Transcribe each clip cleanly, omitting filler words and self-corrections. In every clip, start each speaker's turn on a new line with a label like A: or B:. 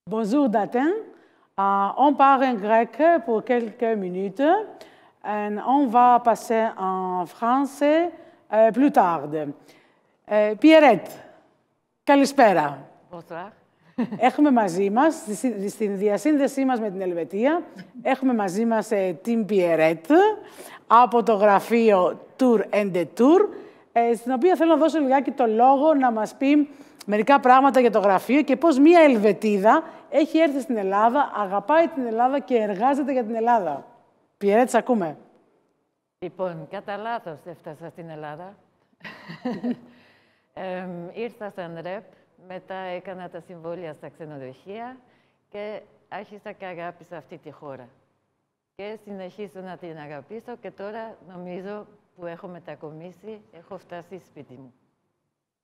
A: Bonjour Datin. On parle en grec pour quelques minutes et on va passer en français plus tard. Pierrette, καλησπέρα.
B: Bonsoir.
A: Έχουμε μαζί μας, στην διασύνδεσή μας με την Ελβετία, έχουμε μαζί μας την Pierrette από το γραφείο Tour and Detour, στην οποία θέλω να δώσω λιγάκι το λόγο να μας πει μερικά πράγματα για το γραφείο και πώς μία Ελβετίδα έχει έρθει στην Ελλάδα, αγαπάει την Ελλάδα και εργάζεται για την Ελλάδα. Pierrette, σε ακούμε.
B: Λοιπόν, κατά λάθος έφτασα στην Ελλάδα. Ήρθα σαν ρεπ, μετά έκανα τα συμβόλαια στα ξενοδοχεία και άρχισα και αγάπησα αυτή τη χώρα. Και συνεχίζω να την αγαπήσω και τώρα νομίζω που έχω μετακομίσει, έχω φτάσει σπίτι μου.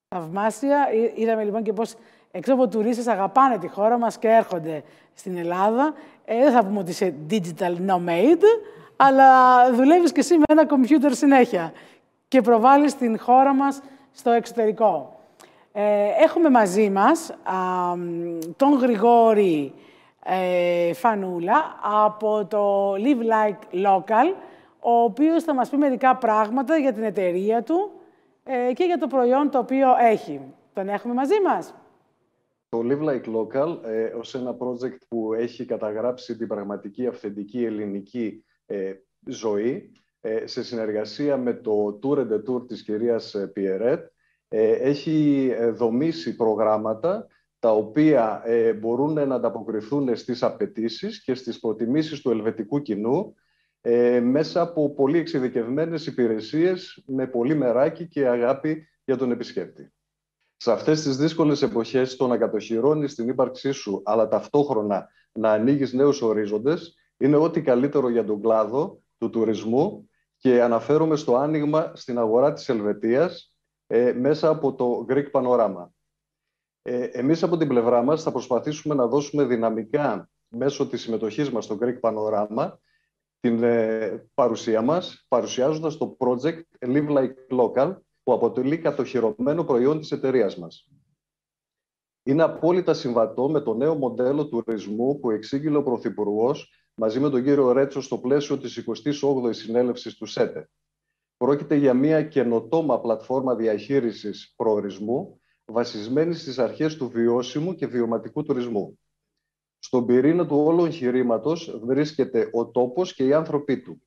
A: Θαυμάσια. Είδαμε λοιπόν και πώς έξω από τουρίστες αγαπάνε τη χώρα μας και έρχονται στην Ελλάδα. Δεν θα πούμε ότι είσαι digital nomad, αλλά δουλεύεις και εσύ με ένα κομπιούτερ συνέχεια και προβάλλεις την χώρα μας στο εξωτερικό. Έχουμε μαζί μας τον Γρηγόρη Φανούλα από το Live Like Local, ο οποίος θα μας πει μερικά πράγματα για την εταιρεία του και για το προϊόν το οποίο έχει. Τον έχουμε μαζί μας.
C: Το Live Like Local, ως ένα project που έχει καταγράψει την πραγματική, αυθεντική ελληνική ζωή, σε συνεργασία με το Tour and Detour της κυρίας Pierrette, έχει δομήσει προγράμματα τα οποία μπορούν να ανταποκριθούν στις απαιτήσεις και στις προτιμήσεις του ελβετικού κοινού μέσα από πολύ εξειδικευμένες υπηρεσίες με πολύ μεράκι και αγάπη για τον επισκέπτη. Σε αυτές τις δύσκολες εποχές, το να κατοχυρώνεις την ύπαρξή σου, αλλά ταυτόχρονα να ανοίγεις νέους ορίζοντες, είναι ό,τι καλύτερο για τον κλάδο του τουρισμού και αναφέρομαι στο άνοιγμα στην αγορά της Ελβετίας μέσα από το Greek Panorama. Εμείς από την πλευρά μας θα προσπαθήσουμε να δώσουμε δυναμικά μέσω της συμμετοχής μας στο Greek Panorama την παρουσία μας, παρουσιάζοντας το project Live Like Local, που αποτελεί κατοχυρωμένο προϊόν της εταιρείας μας. Είναι απόλυτα συμβατό με το νέο μοντέλο τουρισμού που εξήγηλε ο Πρωθυπουργός μαζί με τον κύριο Ρέτσο στο πλαίσιο της 28ης συνέλευσης του ΣΕΤΕ. Πρόκειται για μια καινοτόμα πλατφόρμα διαχείρισης προορισμού βασισμένη στις αρχές του βιώσιμου και βιωματικού τουρισμού. Στον πυρήνα του όλου εγχειρήματος βρίσκεται ο τόπος και οι άνθρωποι του.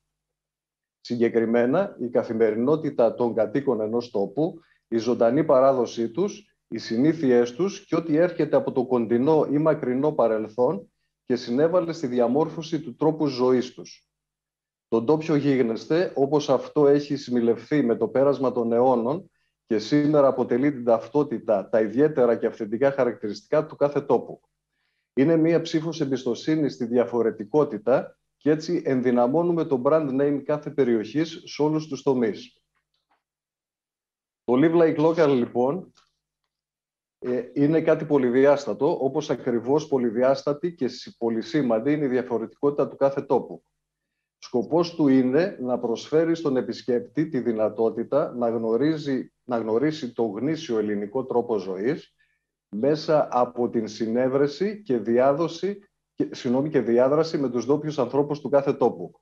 C: Συγκεκριμένα, η καθημερινότητα των κατοίκων ενός τόπου, η ζωντανή παράδοσή τους, οι συνήθειές τους και ό,τι έρχεται από το κοντινό ή μακρινό παρελθόν και συνέβαλε στη διαμόρφωση του τρόπου ζωής τους. Το ντόπιο γίγνεσθε, όπως αυτό έχει σμιλευθεί με το πέρασμα των αιώνων και σήμερα αποτελεί την ταυτότητα, τα ιδιαίτερα και αυθεντικά χαρακτηριστικά του κάθε τόπου. Είναι μία ψήφος εμπιστοσύνη στη διαφορετικότητα και έτσι ενδυναμώνουμε το brand name κάθε περιοχής σε όλους τους τομείς. Το Live Like Local, λοιπόν, είναι κάτι πολυδιάστατο, όπως ακριβώς πολυδιάστατη και πολυσήμαντη είναι η διαφορετικότητα του κάθε τόπου. Σκοπός του είναι να προσφέρει στον επισκέπτη τη δυνατότητα να γνωρίσει το γνήσιο ελληνικό τρόπο ζωής μέσα από την συνέβρεση και διάδραση με τους ντόπιους ανθρώπους του κάθε τόπου.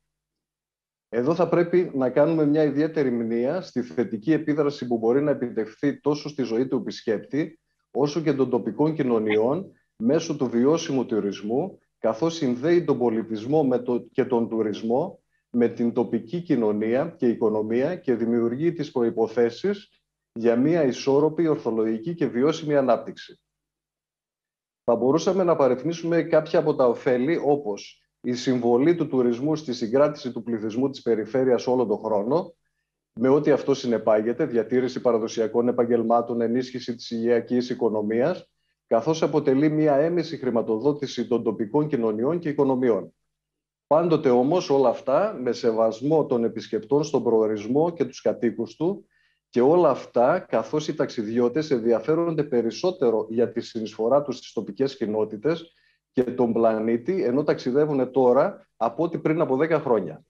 C: Εδώ θα πρέπει να κάνουμε μια ιδιαίτερη μνήα στη θετική επίδραση που μπορεί να επιτευχθεί τόσο στη ζωή του επισκέπτη, όσο και των τοπικών κοινωνιών μέσω του βιώσιμου τουρισμού, καθώς συνδέει τον πολιτισμό και τον τουρισμό με την τοπική κοινωνία και οικονομία και δημιουργεί τις προϋποθέσεις για μια ισόρροπη, ορθολογική και βιώσιμη ανάπτυξη. Θα μπορούσαμε να παριθμίσουμε κάποια από τα ωφέλη, όπως η συμβολή του τουρισμού στη συγκράτηση του πληθυσμού της περιφέρειας όλο τον χρόνο, με ό,τι αυτό συνεπάγεται, διατήρηση παραδοσιακών επαγγελμάτων, ενίσχυση της υγειακής οικονομίας, καθώς αποτελεί μια έμεση χρηματοδότηση των τοπικών κοινωνιών και οικονομιών. Πάντοτε όμως όλα αυτά με σεβασμό των επισκεπτών στον προορισμό και τους κατοίκους του και όλα αυτά καθώς οι ταξιδιώτες ενδιαφέρονται περισσότερο για τη συνεισφορά τους στις τοπικές κοινότητες και τον πλανήτη, ενώ ταξιδεύουν τώρα από ό,τι πριν από 10 χρόνια.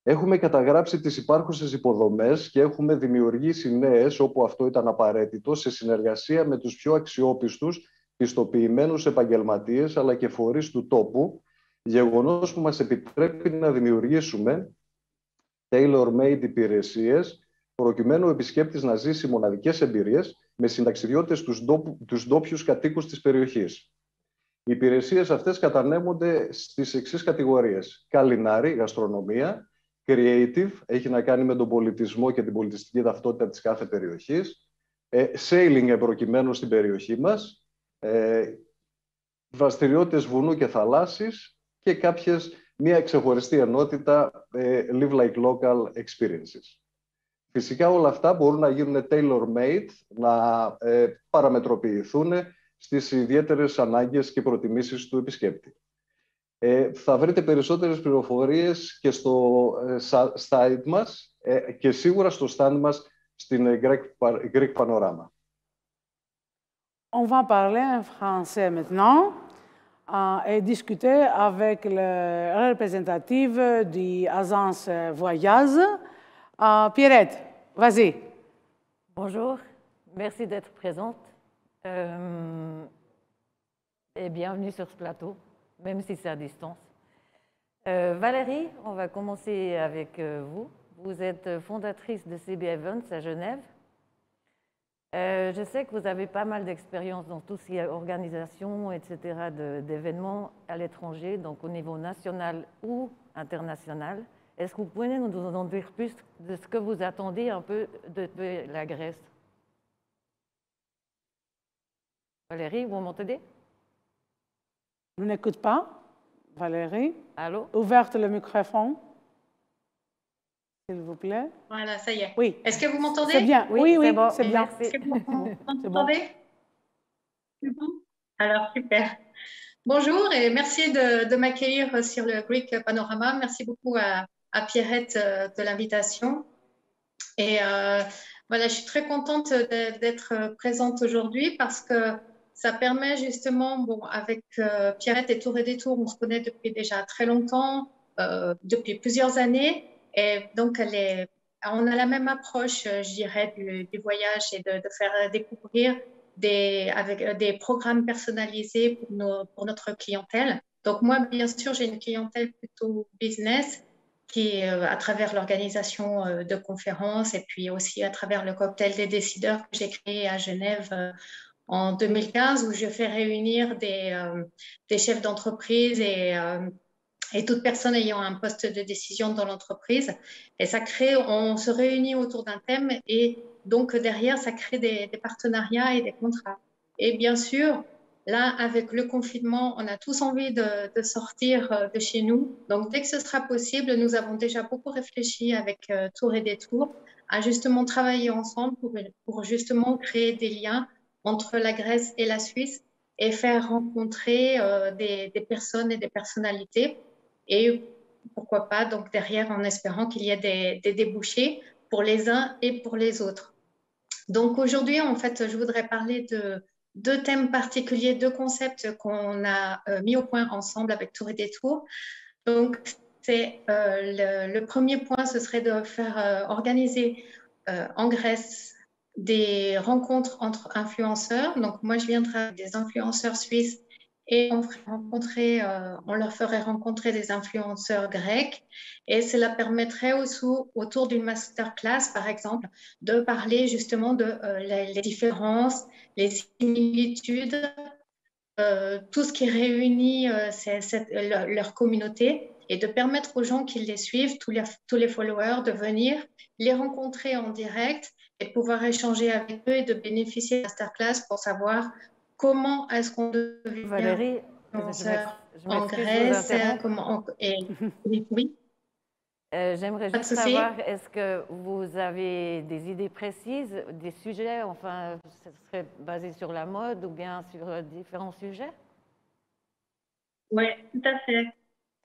C: Έχουμε καταγράψει τις υπάρχουσες υποδομές και έχουμε δημιουργήσει νέες όπου αυτό ήταν απαραίτητο σε συνεργασία με τους πιο αξιόπιστους πιστοποιημένους επαγγελματίες αλλά και φορείς του τόπου, γεγονός που μας επιτρέπει να δημιουργήσουμε tailor-made υπηρεσίες προκειμένου ο επισκέπτης να ζήσει μοναδικές εμπειρίες με συνταξιδιώτες τους ντόπιους κατοίκους της περιοχής. Οι υπηρεσίες αυτές κατανέμονται στις εξής κατηγορίες: culinary, γαστρονομία; creative, έχει να κάνει με τον πολιτισμό και την πολιτιστική ταυτότητα της κάθε περιοχής; sailing, προκειμένου στην περιοχή μας; δραστηριότητες βουνού και θαλάσσης και μία ξεχωριστή ενότητα live like local experiences. Φυσικά όλα αυτά μπορούν να γίνουν tailor-made, να παραμετροποιηθούν στις ιδιαίτερες ανάγκες και προτιμήσεις του επισκέπτη. Θα βρείτε περισσότερες πληροφορίες και στο site μας και σίγουρα στο stand μας στην Greek Panorama.
A: On va parler en français maintenant et discuter avec le représentative de l'agence Voyage, Pierrette. Vas-y.
B: Bonjour, merci d'être présente et bienvenue sur ce plateau, même si c'est à distance. Valérie, on va commencer avec vous. Vous êtes fondatrice de CB Events à Genève. Je sais que vous avez pas mal d'expérience dans tout ce qui est organisation, etc., d'événements à l'étranger, donc au niveau national ou international. Est-ce que vous pouvez nous en dire plus de ce que vous attendez un peu de la Grèce? Valérie, vous m'entendez?
A: On n'écoute pas, Valérie.
B: Allô?
A: Ouverte le microphone, s'il vous plaît.
D: Voilà, ça y est.
A: Oui.
D: Est-ce que vous m'entendez?
A: C'est bien. Oui, oui,
B: bon.
A: c'est bien.
D: Est-ce que vous m'entendez? C'est bon. Alors, super. Bonjour et merci de m'accueillir sur le Greek Panorama. Merci beaucoup à Pierrette de l'invitation. Et voilà, je suis très contente d'être présente aujourd'hui parce que ça permet justement, bon, avec Pierrette et Tour et Détour, on se connaît depuis déjà très longtemps, depuis plusieurs années. Et donc, on a la même approche, je dirais, du voyage et de faire découvrir avec des programmes personnalisés pour notre clientèle. Donc moi, bien sûr, j'ai une clientèle plutôt business qui, à travers l'organisation de conférences et puis aussi à travers le cocktail des décideurs que j'ai créé à Genève en 2015, où je fais réunir des chefs d'entreprise et toute personne ayant un poste de décision dans l'entreprise. Et ça crée, on se réunit autour d'un thème et donc derrière, ça crée des partenariats et des contrats. Et bien sûr, là, avec le confinement, on a tous envie de sortir de chez nous. Donc dès que ce sera possible, nous avons déjà beaucoup réfléchi avec Tour et Détour à justement travailler ensemble pour justement créer des liens entre la Grèce et la Suisse et faire rencontrer des personnes et des personnalités. Et pourquoi pas, donc derrière, en espérant qu'il y ait des débouchés pour les uns et pour les autres. Donc aujourd'hui, en fait, je voudrais parler de deux thèmes particuliers, deux concepts qu'on a mis au point ensemble avec Tour et Détour. Donc, le premier point, ce serait de faire organiser en Grèce des rencontres entre influenceurs. Donc moi, je viendrai avec des influenceurs suisses et on leur ferait rencontrer des influenceurs grecs et cela permettrait aussi, autour d'une masterclass, par exemple, de parler justement de les différences, les similitudes, tout ce qui réunit leur communauté et de permettre aux gens qui les suivent, tous les followers, de venir les rencontrer en direct et de pouvoir échanger avec eux et de bénéficier de la masterclass pour savoir comment est-ce qu'on devient
B: Valérie,
D: en Grèce, oui.
B: J'aimerais juste savoir, est-ce que vous avez des idées précises, des sujets, enfin, ce serait basé sur la mode ou bien sur différents sujets?
D: Oui, tout à fait.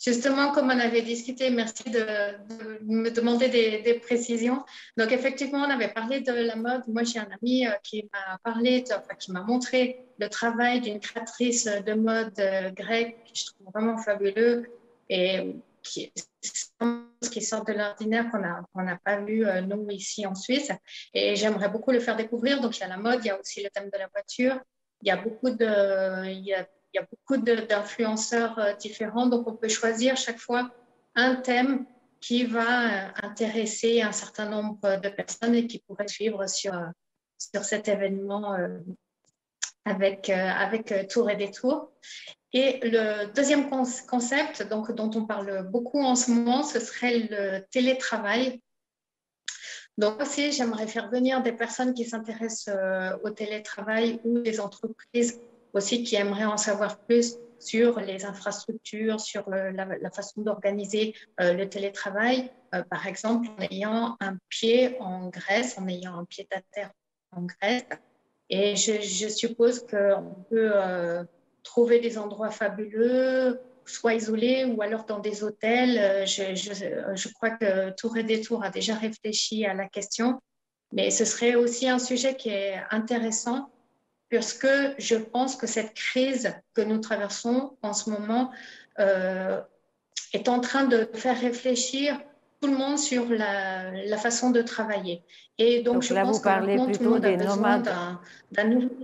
D: Justement, comme on avait discuté, merci de me demander des précisions. Donc, effectivement, on avait parlé de la mode. Moi, j'ai un ami qui m'a parlé, qui m'a montré le travail d'une créatrice de mode grecque que je trouve vraiment fabuleux et qui sort de l'ordinaire qu'on n'a pas vu, nous, ici en Suisse. Et j'aimerais beaucoup le faire découvrir. Donc, il y a la mode, il y a aussi le thème de la voiture. il y a beaucoup d'influenceurs différents, donc on peut choisir chaque fois un thème qui va intéresser un certain nombre de personnes et qui pourraient suivre sur cet événement avec Tour et Détour. Et le deuxième concept donc, dont on parle beaucoup en ce moment, ce serait le télétravail. Donc aussi, j'aimerais faire venir des personnes qui s'intéressent au télétravail ou des entreprises aussi qui aimeraient en savoir plus sur les infrastructures, sur la façon d'organiser le télétravail, par exemple en ayant un pied en Grèce, en ayant un pied à terre en Grèce. Et je suppose qu'on peut trouver des endroits fabuleux, soit isolés ou alors dans des hôtels. Je crois que Tour et Détour a déjà réfléchi à la question, mais ce serait aussi un sujet qui est intéressant puisque je pense que cette crise que nous traversons en ce moment est en train de faire réfléchir tout le monde sur la façon de travailler. Et donc je
B: là,
D: pense que maintenant tout le monde a besoin d'un nouveau...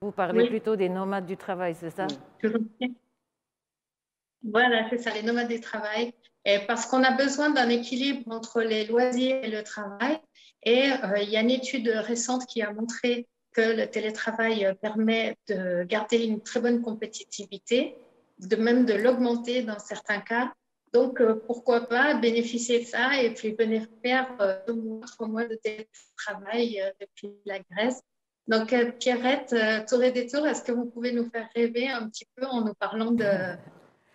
B: Vous parlez plutôt des nomades du travail, c'est ça?
D: Voilà, c'est ça, les nomades du travail. Et parce qu'on a besoin d'un équilibre entre les loisirs et le travail. Et il y a une étude récente qui a montré que le télétravail permet de garder une très bonne compétitivité, même de l'augmenter dans certains cas. Donc, pourquoi pas bénéficier de ça et puis venir faire 2 mois, 3 mois de télétravail depuis la Grèce. Donc, Pierrette, Tour et Détour, est-ce que vous pouvez nous faire rêver un petit peu en nous parlant de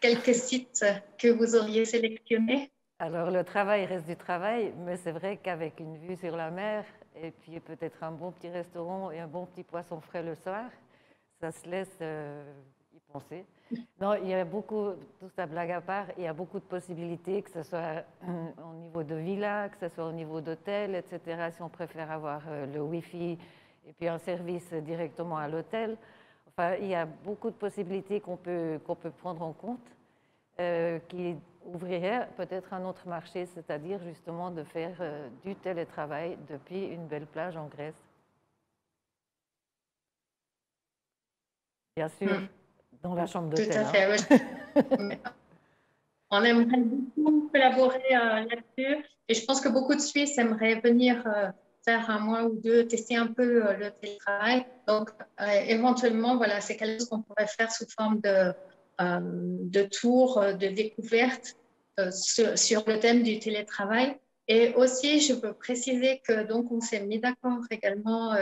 D: quelques sites que vous auriez sélectionnés?
B: Alors, le travail reste du travail, mais c'est vrai qu'avec une vue sur la mer et puis peut-être un bon petit restaurant et un bon petit poisson frais le soir, ça se laisse y penser. Non, il y a beaucoup, tout ça blague à part, il y a beaucoup de possibilités, que ce soit au niveau de villa, que ce soit au niveau d'hôtel, etc. Si on préfère avoir le Wi-Fi et puis un service directement à l'hôtel. Enfin, il y a beaucoup de possibilités qu'on peut prendre en compte qui ouvrirait peut-être un autre marché, c'est-à-dire justement de faire du télétravail depuis une belle plage en Grèce. Bien sûr, dans la chambre d'hôtel.
D: Tout à fait, oui. On aimerait beaucoup collaborer là-dessus et je pense que beaucoup de Suisses aimeraient venir faire 1 mois ou 2, tester un peu le télétravail. Donc, éventuellement, voilà, c'est quelque chose qu'on pourrait faire sous forme de tours, de découvertes sur le thème du télétravail. Et aussi, je peux préciser que donc on s'est mis d'accord également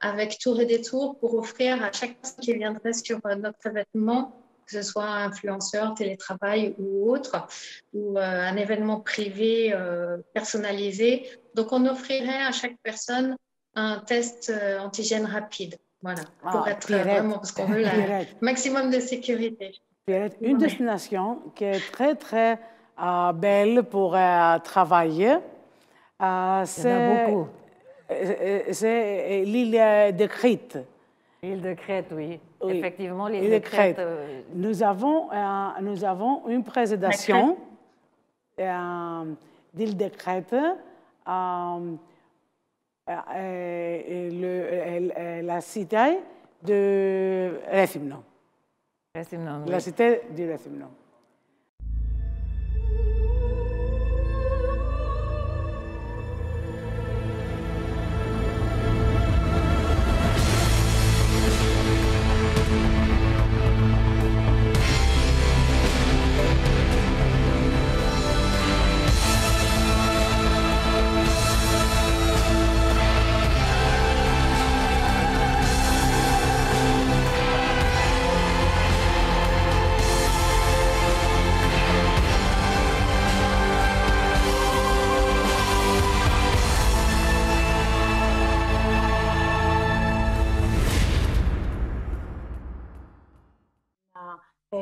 D: avec Tour et Détour pour offrir à chaque personne qui viendrait sur notre événement, que ce soit un influenceur, télétravail ou autre, ou un événement privé personnalisé. Donc, on offrirait à chaque personne un test antigène rapide. Voilà, pour être vraiment, parce qu'on veut le maximum de sécurité.
A: Une destination qui est très, très belle pour travailler, c'est l'île de Crète.
B: L'île de Crète, oui. Effectivement, l'île de Crète.
A: Nous avons une présentation d'île de Crète. La cité de Rethymnon. La cité de Rethymnon.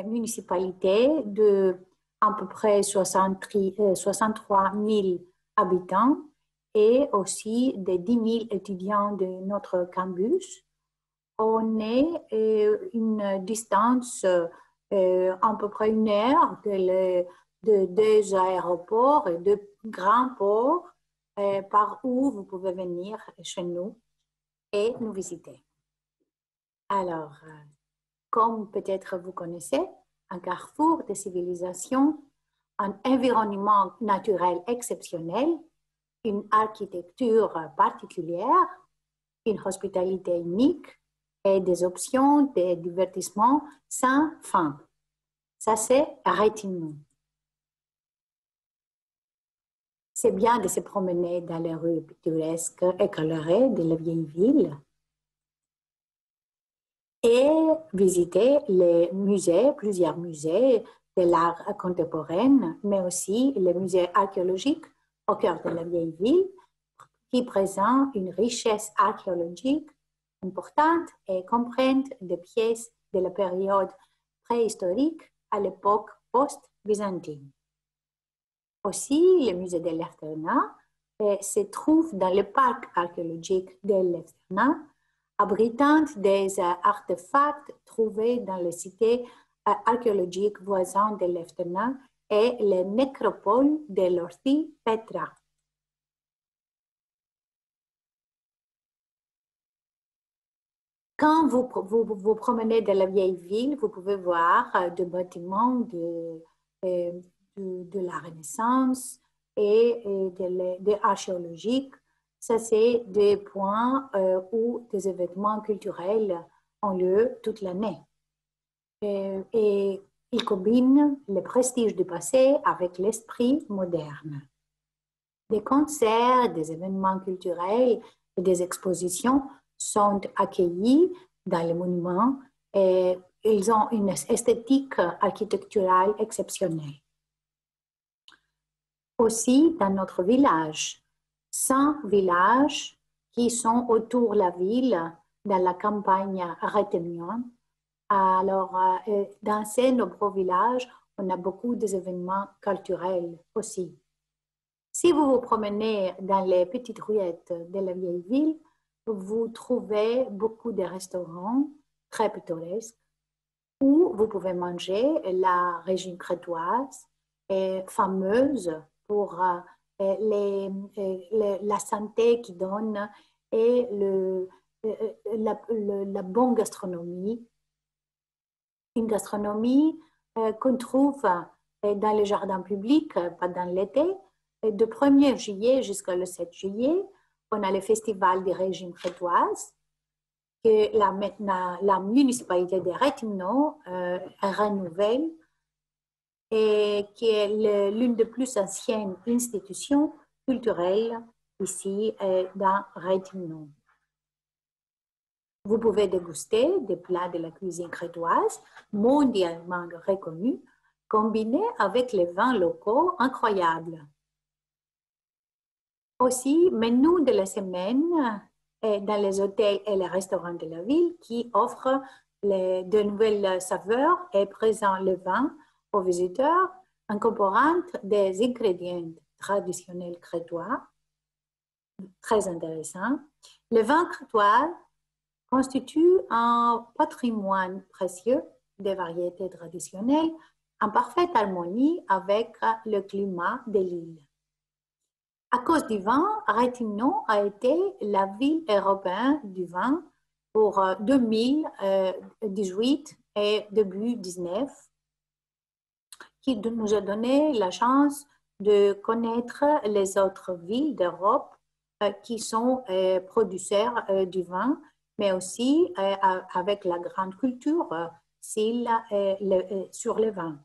E: Municipalité de à peu près 63 000 habitants et aussi de 10 000 étudiants de notre campus. On est une distance à peu près 1 heure de 2 aéroports et 2 grands ports par où vous pouvez venir chez nous et nous visiter. Alors, comme peut-être vous connaissez, un carrefour de civilisation, un environnement naturel exceptionnel, une architecture particulière, une hospitalité unique et des options de divertissement sans fin. Ça, c'est Réthymnon. C'est bien de se promener dans les rues pittoresques et colorées de la vieille ville et visiter les musées, plusieurs musées de l'art contemporain, mais aussi les musées archéologiques au cœur de la vieille ville, qui présentent une richesse archéologique importante et comprennent des pièces de la période préhistorique à l'époque post-byzantine. Aussi, le musée de l'Efternat se trouve dans le parc archéologique de l'Efternat, abritant des artefacts trouvés dans les cités archéologiques voisines de l'Efternat et les nécropoles de l'Orthie Petra. Quand vous promenez dans la vieille ville, vous pouvez voir des bâtiments de la Renaissance et de archéologiques. Ça, c'est des points où des événements culturels ont lieu toute l'année. Et ils combinent le prestige du passé avec l'esprit moderne. Des concerts, des événements culturels et des expositions sont accueillis dans les monuments et ils ont une esthétique architecturale exceptionnelle. Aussi, dans notre village, 100 villages qui sont autour de la ville, dans la campagne Réthymnon. Alors, dans ces nombreux villages, on a beaucoup d'événements culturels aussi. Si vous vous promenez dans les petites ruettes de la vieille ville, vous trouvez beaucoup de restaurants très pittoresques où vous pouvez manger la région crétoise, fameuse pour la santé qui donne et la bonne gastronomie. Une gastronomie qu'on trouve dans les jardins publics pendant l'été. De 1er juillet jusqu'au 7 juillet, on a le festival des régions crétoises que la municipalité de Réthymnon renouvelle et qui est l'une des plus anciennes institutions culturelles ici dans Réthymnon. Vous pouvez déguster des plats de la cuisine crétoise mondialement reconnus, combinés avec les vins locaux incroyables. Aussi, menu de la semaine dans les hôtels et les restaurants de la ville qui offrent de nouvelles saveurs et présentent le vin aux visiteurs, incorporant des ingrédients traditionnels crétois, très intéressants. Le vin crétois constitue un patrimoine précieux des variétés traditionnelles en parfaite harmonie avec le climat de l'île. À cause du vin, Réthymnon a été la ville européenne du vin pour 2018 et début 2019, qui nous a donné la chance de connaître les autres villes d'Europe qui sont producteurs du vin, mais aussi avec la grande culture sur le vin.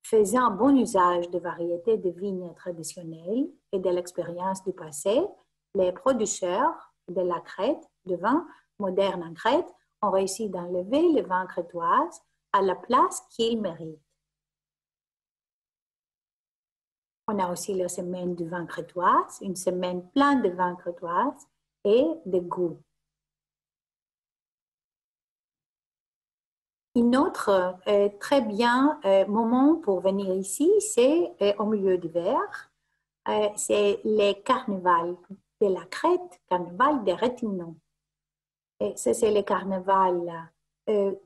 E: Faisant bon usage de variétés de vignes traditionnelles et de l'expérience du passé, les producteurs de la Crète, de vin moderne en Crète, ont réussi d'enlever le vin crétois à la place qu'il mérite. On a aussi la semaine du vin crétois, une semaine pleine de vin crétois et de goût. Un autre très bien moment pour venir ici, c'est au milieu d'hiver. C'est le carnaval de la Crète, carnaval de Réthymnon. Et ça, c'est le carnaval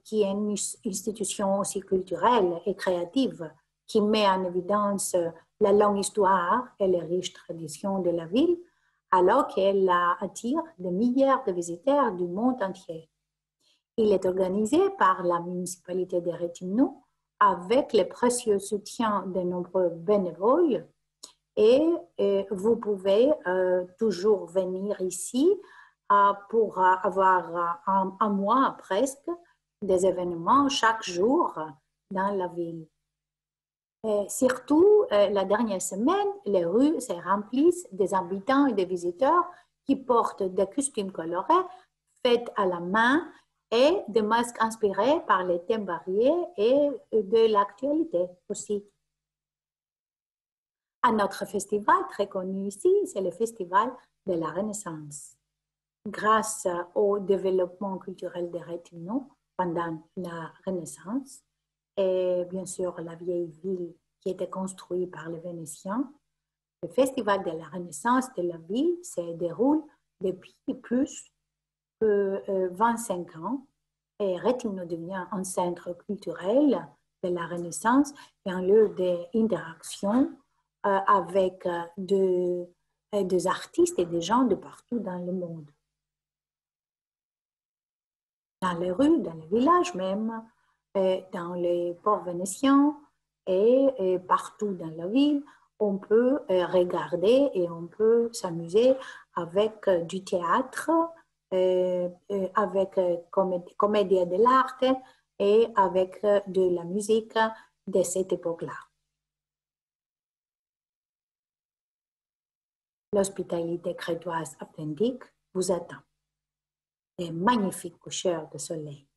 E: qui est une institution aussi culturelle et créative qui met en évidence la longue histoire et les riches traditions de la ville, alors qu'elle attire des milliards de visiteurs du monde entier. Il est organisé par la municipalité de Réthymnon avec le précieux soutien de nombreux bénévoles et vous pouvez toujours venir ici pour avoir un mois presque des événements chaque jour dans la ville. Et surtout, la dernière semaine, les rues se remplissent des habitants et des visiteurs qui portent des costumes colorés faits à la main et des masques inspirés par les thèmes variés et de l'actualité aussi. Un autre festival très connu ici, c'est le Festival de la Renaissance. Grâce au développement culturel de Réthymnon pendant la Renaissance, et bien sûr la vieille ville qui était construite par les Vénitiens, le Festival de la Renaissance de la ville se déroule depuis plus que 25 ans et Réthymnon devient un centre culturel de la Renaissance et un lieu d'interaction avec des artistes et des gens de partout dans le monde. Dans les rues, dans les villages même, dans les ports vénitiens et partout dans la ville, on peut regarder et on peut s'amuser avec du théâtre, avec comédie de l'art et avec de la musique de cette époque-là. L'hospitalité crétoise authentique vous attend. Les magnifiques coucheurs de soleil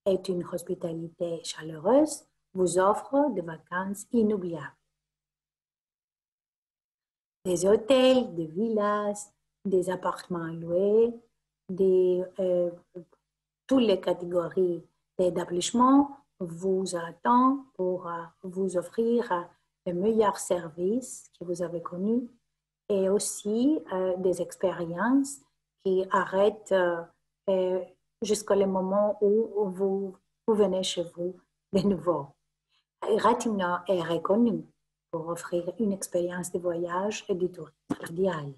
E: et une hospitalité chaleureuse vous offrent des vacances inoubliables. Des hôtels, des villas, des appartements loués, toutes les catégories d'établissements vous attendent pour vous offrir les meilleurs services que vous avez connus et aussi des expériences qui arrêtent jusqu'au moment où vous venez chez vous de nouveau. Réthymnon est reconnu pour offrir une expérience de voyage et de tourisme idéale.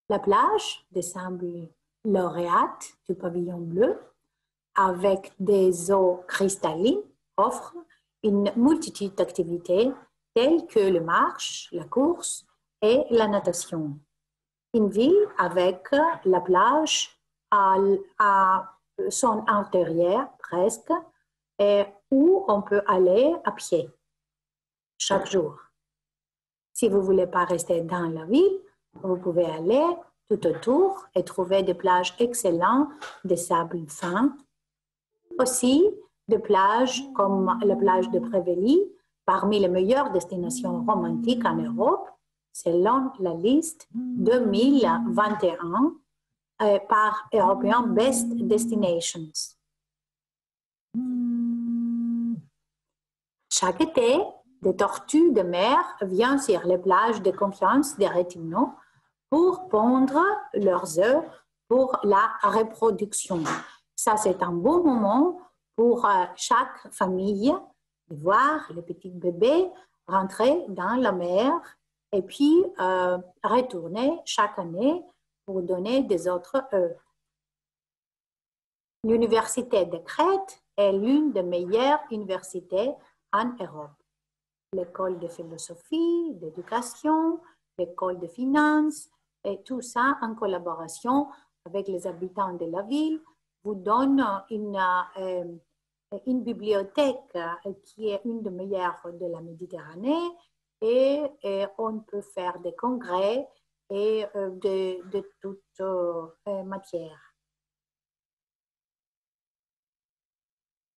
E: La plage de sable lauréate du pavillon bleu, avec des eaux cristallines, offre une multitude d'activités telles que la marche, la course et la natation. Une ville avec la plage à son intérieur presque, et où on peut aller à pied chaque jour. Si vous ne voulez pas rester dans la ville, vous pouvez aller tout autour et trouver des plages excellentes de sable fin. Aussi, des plages comme la plage de Prévély, parmi les meilleures destinations romantiques en Europe, selon la liste 2021 par European Best Destinations. Chaque été, des tortues de mer viennent sur les plages de confiance de Réthymnon pour pondre leurs œufs pour la reproduction. Ça, c'est un bon moment pour chaque famille de voir les petits bébés rentrer dans la mer et puis retourner chaque année pour donner des autres œufs. L'Université de Crète est l'une des meilleures universités en Europe. L'école de philosophie, d'éducation, l'école de finances, et tout ça en collaboration avec les habitants de la ville vous donne une bibliothèque qui est une des meilleures de la Méditerranée et on peut faire des congrès et de toute matière.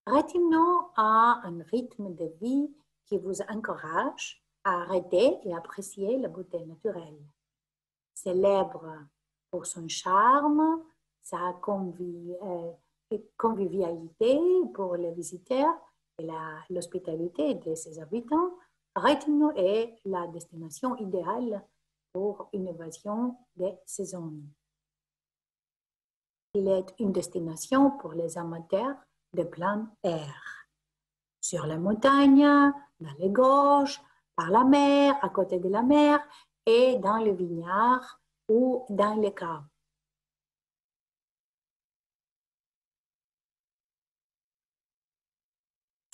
E: Réthymnon a un rythme de vie qui vous encourage à arrêter et apprécier la beauté naturelle. Célèbre pour son charme, sa convivialité pour les visiteurs et l'hospitalité de ses habitants, Réthymnon est la destination idéale pour une évasion des saisons. Il est une destination pour les amateurs de plein air. Sur la montagne, dans les gorges, par la mer, à côté de la mer et dans les vignobles ou dans les caves.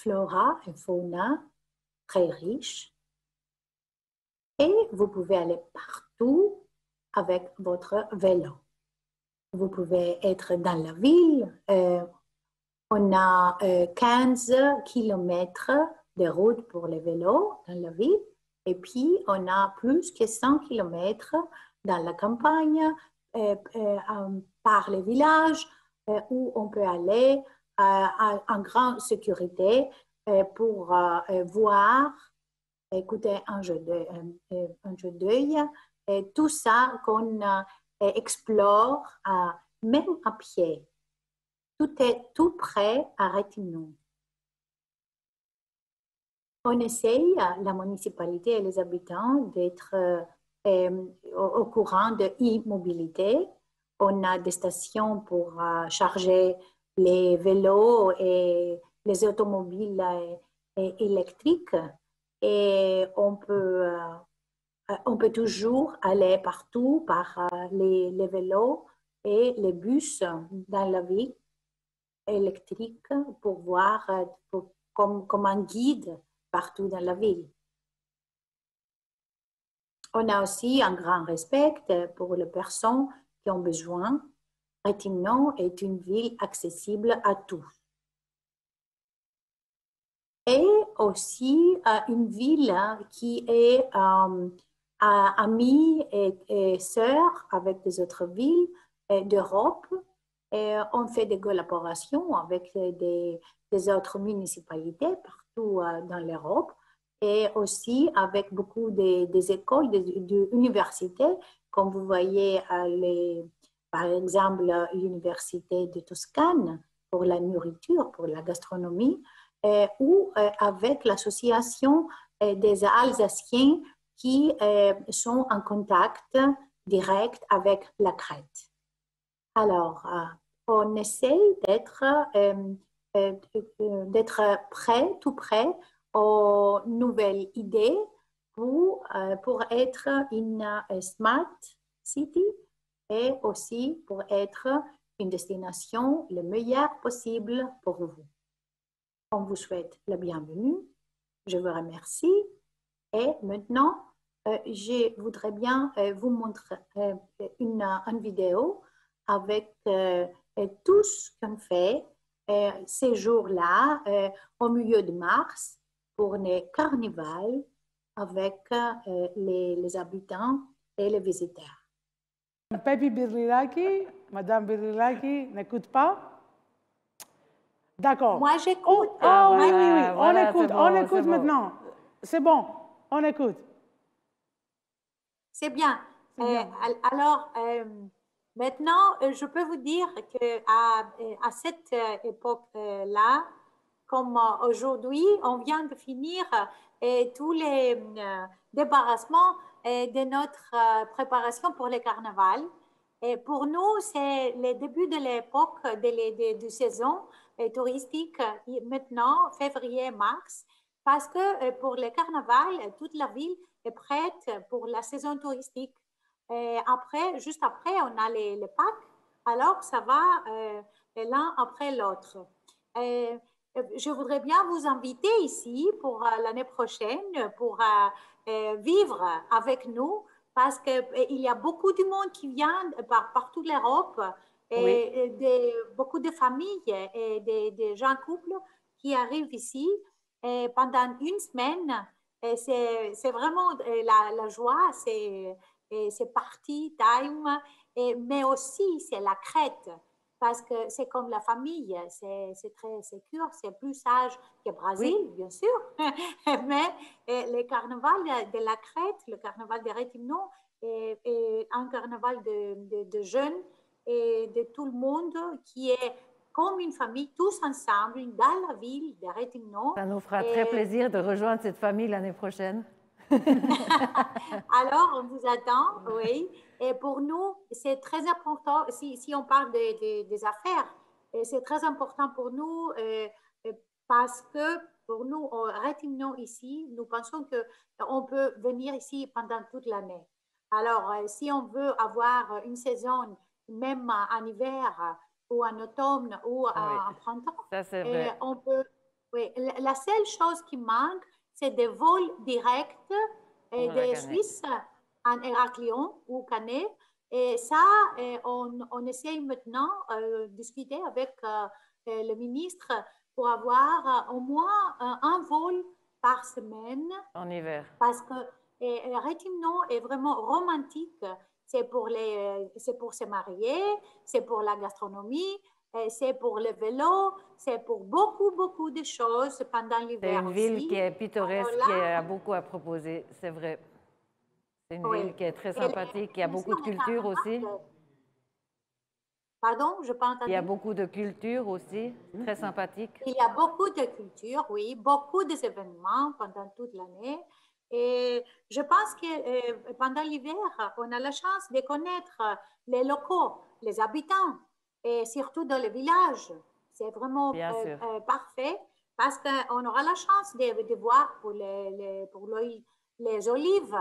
E: flora et fauna très riche. Et vous pouvez aller partout avec votre vélo. Vous pouvez être dans la ville. On a 15 kilomètres de route pour les vélos dans la ville. Et puis, on a plus que 100 kilomètres dans la campagne, par les villages, où on peut aller en grande sécurité pour voir, écouter un jeu d'œil, tout ça qu'on explore même à pied. Tout est tout près à Rétignon. On essaye, la municipalité et les habitants, d'être au courant de e-mobilité. On a des stations pour charger les vélos et les automobiles électriques. Et on peut toujours aller partout par les vélos et les bus dans la ville électrique pour voir comme un guide partout dans la ville. On a aussi un grand respect pour les personnes qui ont besoin. Rétignon est une ville accessible à tous. Et aussi une ville qui est amie et sœur avec des autres villes d'Europe. On fait des collaborations avec des autres municipalités partout dans l'Europe et aussi avec beaucoup des écoles, des universités, comme vous voyez, par exemple, l'université de Toscane pour la nourriture, pour la gastronomie, ou avec l'association des Alsaciens qui sont en contact direct avec la Crète. Alors, on essaie d'être prêt, tout prêt aux nouvelles idées pour être une smart city et aussi pour être une destination le meilleure possible pour vous. On vous souhaite la bienvenue. Je vous remercie. Et maintenant, je voudrais bien vous montrer une vidéo avec tout ce qu'on fait ces jours-là, au milieu de mars, pour les carnivals avec les habitants et les visiteurs.
A: Pepi Birliraki, Madame Birliraki n'écoute pas? D'accord.
E: Moi, j'écoute.
A: Ah oui, oui, oui,
B: Voilà,
A: on écoute maintenant. C'est bon, on écoute.
E: C'est bien. Alors, maintenant, je peux vous dire qu'à cette époque-là, comme aujourd'hui, on vient de finir tous les débarrassements de notre préparation pour le carnaval. Et pour nous, c'est le début de l'époque de saison touristique, maintenant, février-mars, parce que pour le carnaval, toute la ville est prête pour la saison touristique. Et après, juste après, on a les Pâques, alors ça va l'un après l'autre. Je voudrais bien vous inviter ici pour l'année prochaine, pour vivre avec nous, parce qu'il y a beaucoup de monde qui vient par toute l'Europe, et beaucoup de familles et des jeunes couples qui arrivent ici et pendant une semaine. C'est vraiment la joie, c'est party time, mais aussi c'est la Crète, parce que c'est comme la famille, c'est très sécure, c'est plus sage que Brésil, bien sûr, mais le carnaval de la Crète, le carnaval de Rétignon, est un carnaval de jeunes et de tout le monde qui est comme une famille, tous ensemble, dans la ville de Rétignon.
B: Ça nous fera très plaisir de rejoindre cette famille l'année prochaine.
E: Alors, on vous attend, oui. Et pour nous, c'est très important, si on parle des affaires, c'est très important pour nous parce que pour nous, Rétignon ici, nous pensons qu'on peut venir ici pendant toute l'année. Alors, si on veut avoir une saison, même en hiver ou en automne ou en printemps,
B: Ça, c'est vrai.
E: on peut Oui, la seule chose qui manque, c'est des vols directs de Suisse en Héraclion ou Canet. Et ça, on essaye maintenant de discuter avec le ministre pour avoir au moins un vol par semaine.
B: En hiver.
E: Parce que Réthymnon est vraiment romantique. C'est pour se marier, c'est pour la gastronomie, c'est pour le vélo, c'est pour beaucoup de choses pendant l'hiver.
B: C'est une ville qui est pittoresque, qui a beaucoup à proposer, c'est vrai. C'est une ville qui est très sympathique, qui a beaucoup de culture aussi.
E: Pardon, je n'ai pas entendu.
B: Il y a beaucoup de culture aussi, très sympathique.
E: Il y a beaucoup de culture, oui, beaucoup d'événements pendant toute l'année. Et je pense que pendant l'hiver, on a la chance de connaître les locaux, les habitants, et surtout dans les villages. C'est vraiment parfait parce qu'on aura la chance de voir pour les olives,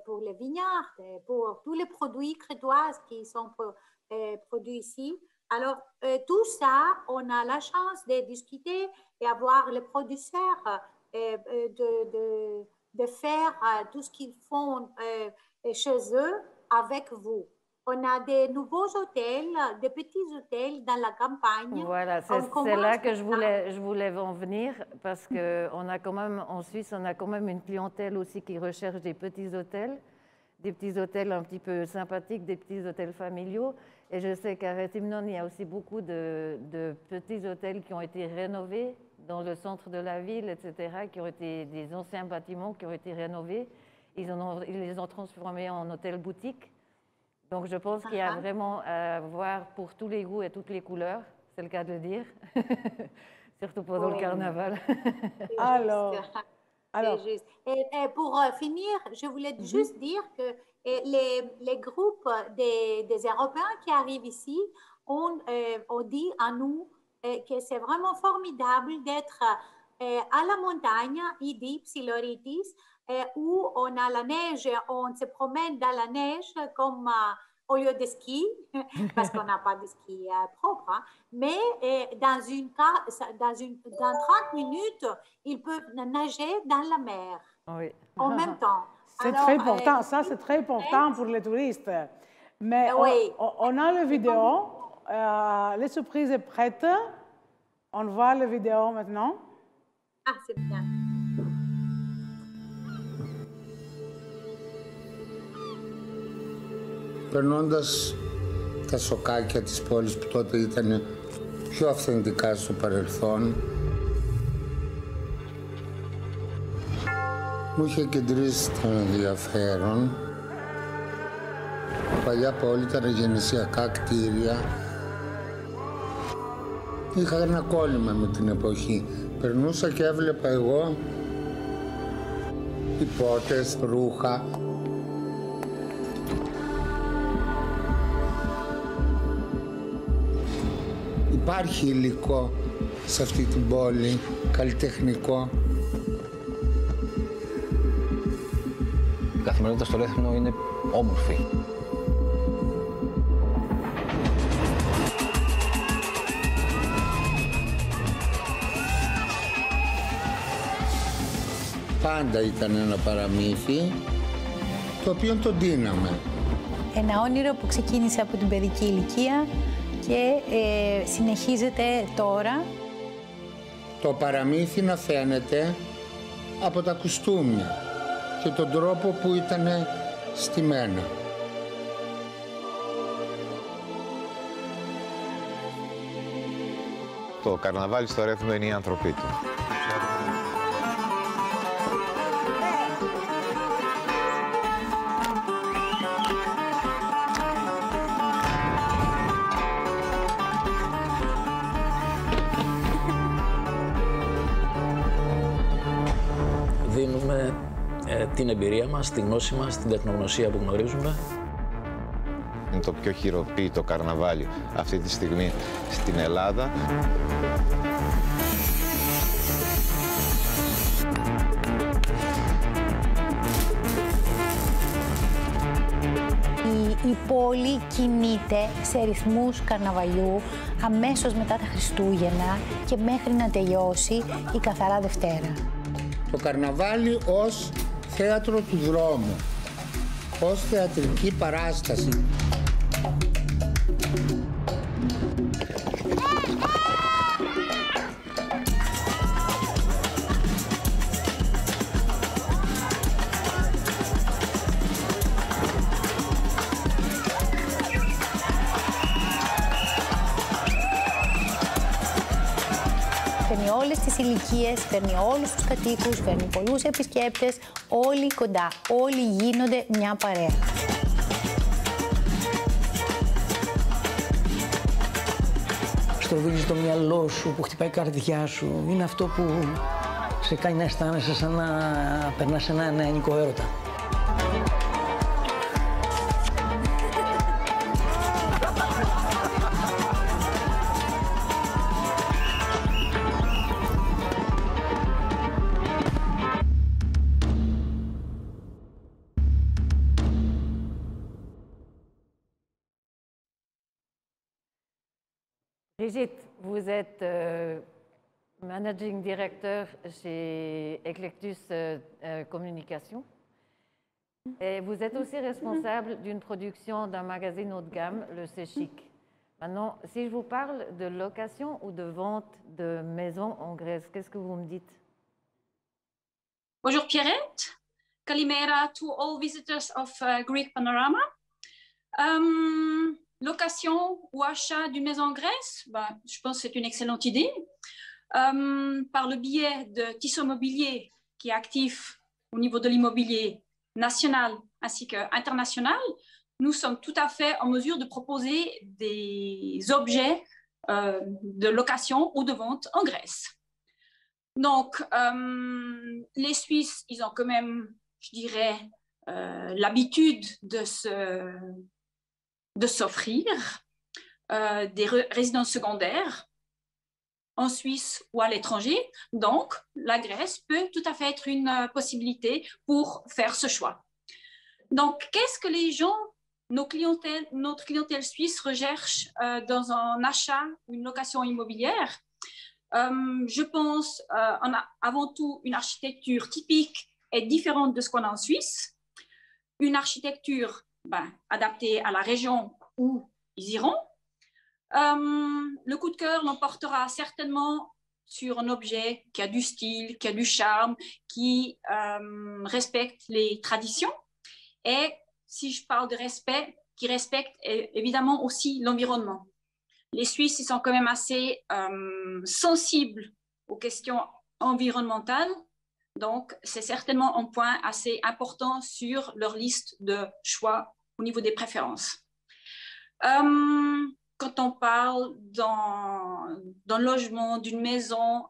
E: pour les vineyards, pour tous les produits crétois qui sont produits ici. Alors, tout ça, on a la chance de discuter et avoir les producteurs de faire tout ce qu'ils font chez eux avec vous. On a des nouveaux hôtels, des petits hôtels dans la campagne.
B: Voilà, c'est là que je voulais en venir parce qu'on a quand même, en Suisse, on a quand même une clientèle aussi qui recherche des petits hôtels un petit peu sympathiques, des petits hôtels familiaux. Et je sais qu'à Réthymnon, il y a aussi beaucoup de petits hôtels qui ont été rénovés dans le centre de la ville, etc., qui ont été des anciens bâtiments qui ont été rénovés. Ils les ont transformés en hôtels boutiques. Donc, je pense qu'il y a vraiment à voir pour tous les goûts et toutes les couleurs, c'est le cas de le dire, surtout pendant le carnaval.
E: Alors. Juste. Et pour finir, je voulais juste dire que les groupes des Européens qui arrivent ici ont dit à nous que c'est vraiment formidable d'être à la montagne, Idi, Psiloritis, où on a la neige, on se promène dans la neige comme au lieu de ski, parce qu'on n'a pas de ski propre, hein, mais dans 30 minutes, ils peuvent nager dans la mer en même temps.
A: C'est très important, ça c'est très important pour les touristes. Mais on a la vidéo, la surprise est prête, on voit la vidéo maintenant.
E: Ah, c'est bien.
F: Περνώντας τα σοκάκια της πόλης που τότε ήταν πιο αυθεντικά στο παρελθόν, μου είχε κεντρήσει το ενδιαφέρον. Η παλιά πόλη ήταν γεννησιακά κτίρια. Είχα ένα κόλλημα με την εποχή. Περνούσα και έβλεπα εγώ υπότες, ρούχα. Υπάρχει υλικό σε αυτή την πόλη, καλλιτεχνικό.
G: Η καθημερινότητα στο Ρέθυμνο είναι όμορφη.
F: Πάντα ήταν ένα παραμύθι, το οποίο το ντύναμε.
H: Ένα όνειρο που ξεκίνησε από την παιδική ηλικία και συνεχίζεται τώρα.
F: Το παραμύθι να φαίνεται από τα κουστούμια και τον τρόπο που ήταν στημένα.
I: Το καρναβάλι στο Ρέθυμνο είναι οι άνθρωποι του.
G: Δίνουμε την εμπειρία μας, τη γνώση μας, την τεχνογνωσία που γνωρίζουμε.
I: Είναι το πιο χειροποίητο καρναβάλι αυτή τη στιγμή στην Ελλάδα.
H: η πόλη κινείται σε ρυθμούς καρναβαλιού αμέσως μετά τα Χριστούγεννα και μέχρι να τελειώσει η Καθαρά Δευτέρα.
F: Το καρναβάλι ως θέατρο του δρόμου, ως θεατρική παράσταση.
H: Φέρνει όλες τις ηλικίες, φέρνει όλους τους κατοίκους, φέρνει πολλούς επισκέπτες, όλοι κοντά, όλοι γίνονται μια παρέα.
J: Στροβίζεις το μυαλό σου, που χτυπάει η καρδιά σου, είναι αυτό που σε κάνει να αισθάνεσαι σαν να περνάς ένα νεανικό έρωτα.
B: Brigitte, vous êtes managing director chez Eclectus Communication. Et vous êtes aussi responsable d'une production d'un magazine haut de gamme, le C'est Chic. Maintenant, si je vous parle de location ou de vente de maisons en Grèce, qu'est-ce que vous me dites?
K: Bonjour Pierrette. Kalimera to all visitors of Greek Panorama. Location ou achat d'une maison en Grèce, je pense que c'est une excellente idée. Par le biais de Tissot Immobilier, qui est actif au niveau de l'immobilier national ainsi qu'international, nous sommes tout à fait en mesure de proposer des objets de location ou de vente en Grèce. Donc, les Suisses, ils ont quand même, je dirais, l'habitude de s'offrir des résidences secondaires en Suisse ou à l'étranger. Donc, la Grèce peut tout à fait être une possibilité pour faire ce choix. Donc, qu'est-ce que les gens, notre clientèle suisse recherche dans un achat ou une location immobilière? Je pense avant tout une architecture typique et différente de ce qu'on a en Suisse. Une architecture adapté à la région où ils iront. Le coup de cœur l'emportera certainement sur un objet qui a du style, qui a du charme, qui respecte les traditions. Et si je parle de respect, qui respecte évidemment aussi l'environnement. Les Suisses, ils sont quand même assez sensibles aux questions environnementales. Donc, c'est certainement un point assez important sur leur liste de choix au niveau des préférences. Quand on parle d'un logement, d'une maison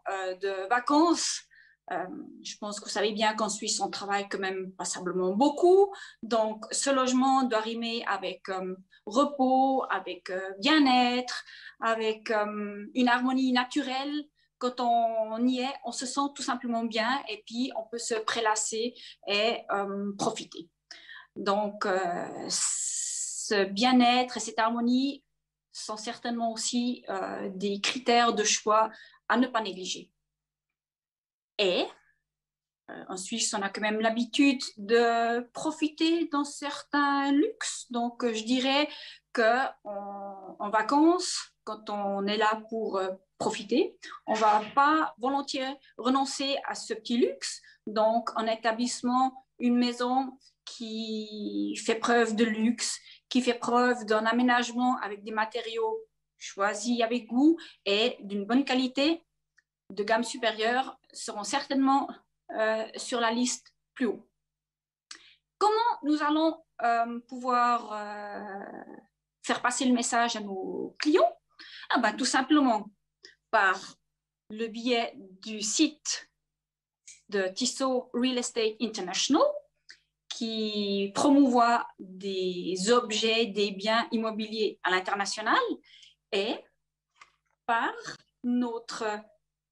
K: de vacances, je pense que vous savez bien qu'en Suisse, on travaille quand même passablement beaucoup. Donc, ce logement doit rimer avec repos, avec bien-être, avec une harmonie naturelle. Quand on y est, on se sent tout simplement bien et puis on peut se prélasser et profiter. Donc, ce bien-être et cette harmonie sont certainement aussi des critères de choix à ne pas négliger. Et en Suisse, on a quand même l'habitude de profiter dans certains luxes. Donc, je dirais qu'en vacances, quand on est là pour profiter, on ne va pas volontiers renoncer à ce petit luxe. Donc, en établissement, une maison qui fait preuve de luxe, qui fait preuve d'un aménagement avec des matériaux choisis avec goût et d'une bonne qualité de gamme supérieure seront certainement sur la liste plus haut. Comment nous allons pouvoir faire passer le message à nos clients? Tout simplement par le biais du site de Tissot Real Estate International, qui promouvoit des objets, des biens immobiliers à l'international, et par notre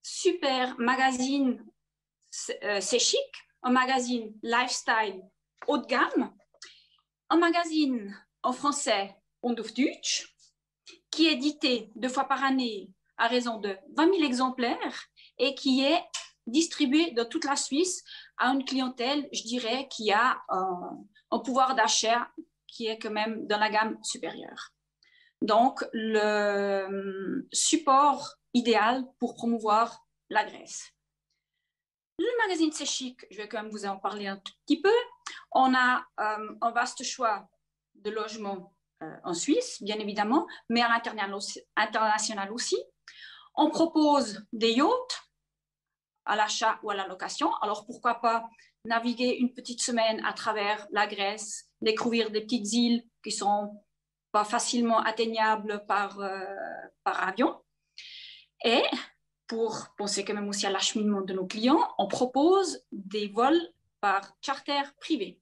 K: super magazine C'est Chic, un magazine lifestyle haut de gamme, un magazine en français Und auf Deutsch, qui est édité 2 fois par année à raison de 20 000 exemplaires et qui est distribué dans toute la Suisse à une clientèle, je dirais, qui a un pouvoir d'achat qui est quand même dans la gamme supérieure. Donc, le support idéal pour promouvoir la Grèce. Le magazine C'est Chic, je vais quand même vous en parler un tout petit peu. On a un vaste choix de logements en Suisse, bien évidemment, mais à l'international aussi. On propose des yachts à l'achat ou à la location. Alors, pourquoi pas naviguer une petite semaine à travers la Grèce, découvrir des petites îles qui ne sont pas facilement atteignables par avion. Et pour penser quand même aussi à l'acheminement de nos clients, on propose des vols par charter privé.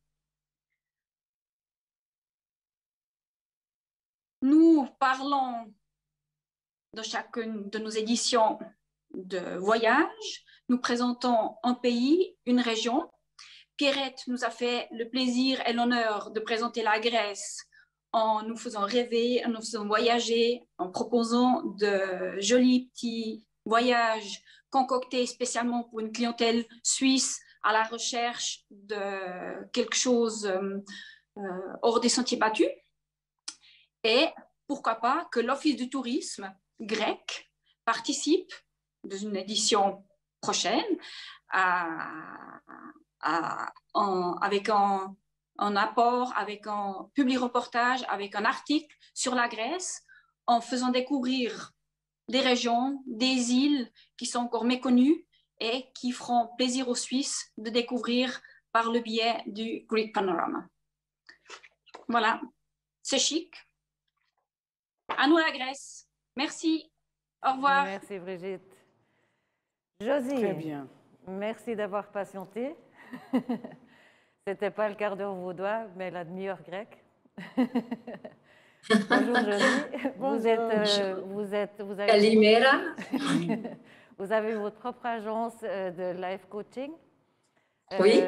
K: Nous parlons dans chacune de nos éditions de voyage. Nous présentons un pays, une région. Pierrette nous a fait le plaisir et l'honneur de présenter la Grèce en nous faisant rêver, en nous faisant voyager, en proposant de jolis petits voyages concoctés spécialement pour une clientèle suisse à la recherche de quelque chose hors des sentiers battus. Et pourquoi pas que l'Office du tourisme grec participe dans une édition prochaine avec un apport, avec un publi-reportage, avec un article sur la Grèce, en faisant découvrir des régions, des îles qui sont encore méconnues et qui feront plaisir aux Suisses de découvrir par le biais du Greek Panorama. Voilà, c'est chic. À nous la Grèce. Merci. Au revoir.
B: Merci Brigitte. Josie.
A: Très bien.
B: Merci d'avoir patienté. C'était pas le quart d'heure vaudois, mais la demi-heure grecque. Bonjour Josie.
L: Kalimera.
B: Vous avez votre propre agence de life coaching.
L: Oui.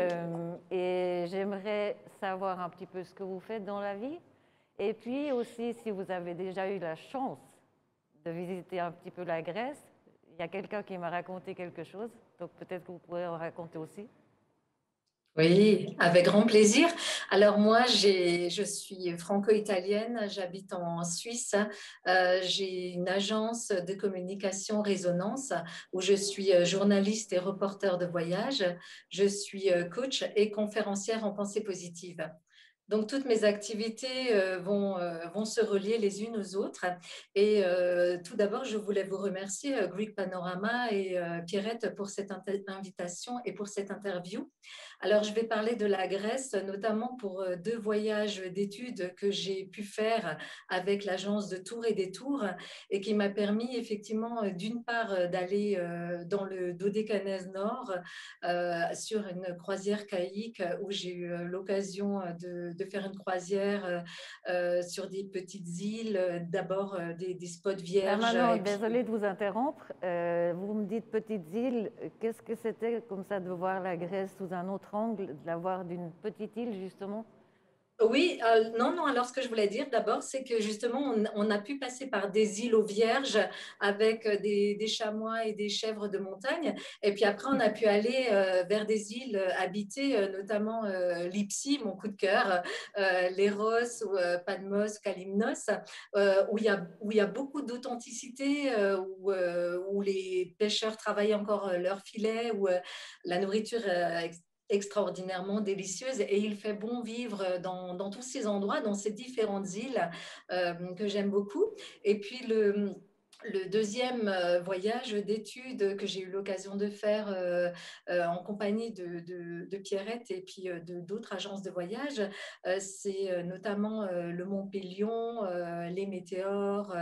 B: Et j'aimerais savoir un petit peu ce que vous faites dans la vie. Et puis aussi, si vous avez déjà eu la chance de visiter un petit peu la Grèce, il y a quelqu'un qui m'a raconté quelque chose, donc peut-être que vous pourrez en raconter aussi.
L: Oui, avec grand plaisir. Alors moi, je suis franco-italienne, j'habite en Suisse. J'ai une agence de communication Résonance où je suis journaliste et reporter de voyage. Je suis coach et conférencière en pensée positive. Donc, toutes mes activités vont se relier les unes aux autres. Et tout d'abord, je voulais vous remercier, Greek Panorama et Pierrette, pour cette invitation et pour cette interview. Alors, je vais parler de la Grèce, notamment pour 2 voyages d'études que j'ai pu faire avec l'agence de Tour et Détour et qui m'a permis effectivement, d'une part, d'aller dans le Dodécanèse Nord sur une croisière caïque où j'ai eu l'occasion de faire une croisière sur des petites îles, d'abord des spots vierges.
B: Maintenant, désolée de vous interrompre. Vous me dites petites îles. Qu'est-ce que c'était comme ça de voir la Grèce sous un autre angle, de la voir d'une petite île justement?
L: Oui, non, alors ce que je voulais dire d'abord, c'est que justement, on a pu passer par des îlots vierges avec des chamois et des chèvres de montagne. Et puis après, on a pu aller vers des îles habitées, notamment Lipsi, mon coup de cœur, Léros ou Padmos, Kalymnos, où il y a beaucoup d'authenticité, où les pêcheurs travaillent encore leurs filets, où la nourriture extraordinairement délicieuse et il fait bon vivre dans tous ces endroits, dans ces différentes îles que j'aime beaucoup. Et puis le deuxième voyage d'études que j'ai eu l'occasion de faire en compagnie de Pierrette et puis d'autres agences de voyage, c'est notamment le Mont Pélion, les météores,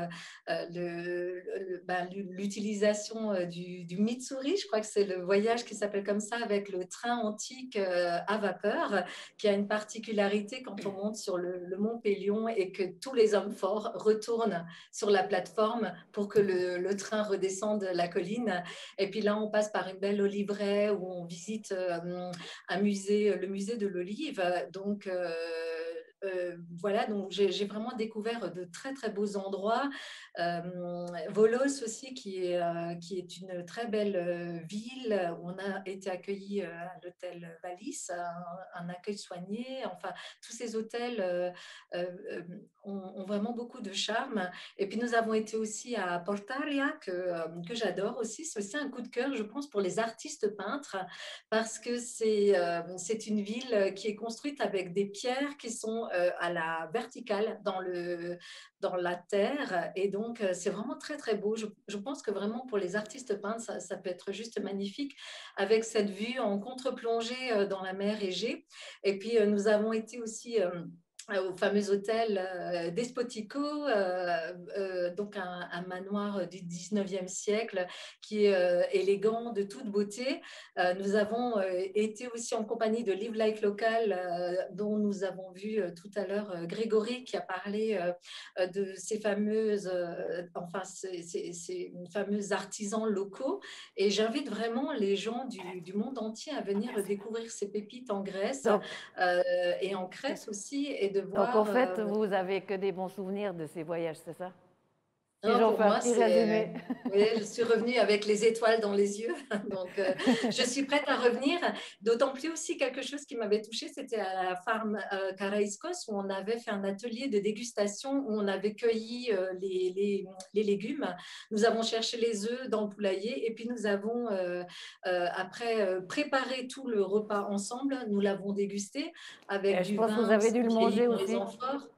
L: l'utilisation du Mitsuri, je crois que c'est le voyage qui s'appelle comme ça, avec le train antique à vapeur, qui a une particularité quand on monte sur le Mont Pélion et que tous les hommes forts retournent sur la plateforme pour que le train redescende la colline. Et puis là, on passe par une belle oliveraie où on visite un musée, le musée de l'olive. Donc, voilà, donc j'ai vraiment découvert de très très beaux endroits. Volos aussi, qui est une très belle ville où on a été accueillis à l'hôtel Valis, un accueil soigné. Enfin, tous ces hôtels ont vraiment beaucoup de charme. Et puis nous avons été aussi à Portaria, que j'adore aussi. C'est aussi un coup de cœur, je pense, pour les artistes peintres, parce que c'est une ville qui est construite avec des pierres qui sont à la verticale dans la terre. Et donc, c'est vraiment très, très beau. Je pense que vraiment, pour les artistes peintres, ça peut être juste magnifique, avec cette vue en contre-plongée dans la mer Égée. Et puis, nous avons été aussi au fameux hôtel Despotico, donc un manoir du 19e siècle qui est élégant, de toute beauté. Nous avons été aussi en compagnie de Live Like Local, dont nous avons vu tout à l'heure Grégory qui a parlé de ces fameuses, ces fameux artisans locaux. Et j'invite vraiment les gens du monde entier à venir découvrir ces pépites en Grèce et en Crète aussi. Et de voir,
B: donc, en fait, vous n'avez que des bons souvenirs de ces voyages, c'est ça?
L: Non, pour moi, oui, je suis revenue avec les étoiles dans les yeux. Donc, je suis prête à revenir. D'autant plus aussi quelque chose qui m'avait touchée, c'était à la farm Karaiskos, où on avait fait un atelier de dégustation, où on avait cueilli les légumes. Nous avons cherché les œufs dans le poulailler et puis nous avons, après, préparé tout le repas ensemble. Nous l'avons dégusté avec du vin.
B: Je pense que vous avez dû le manger aussi.
L: Les amphores.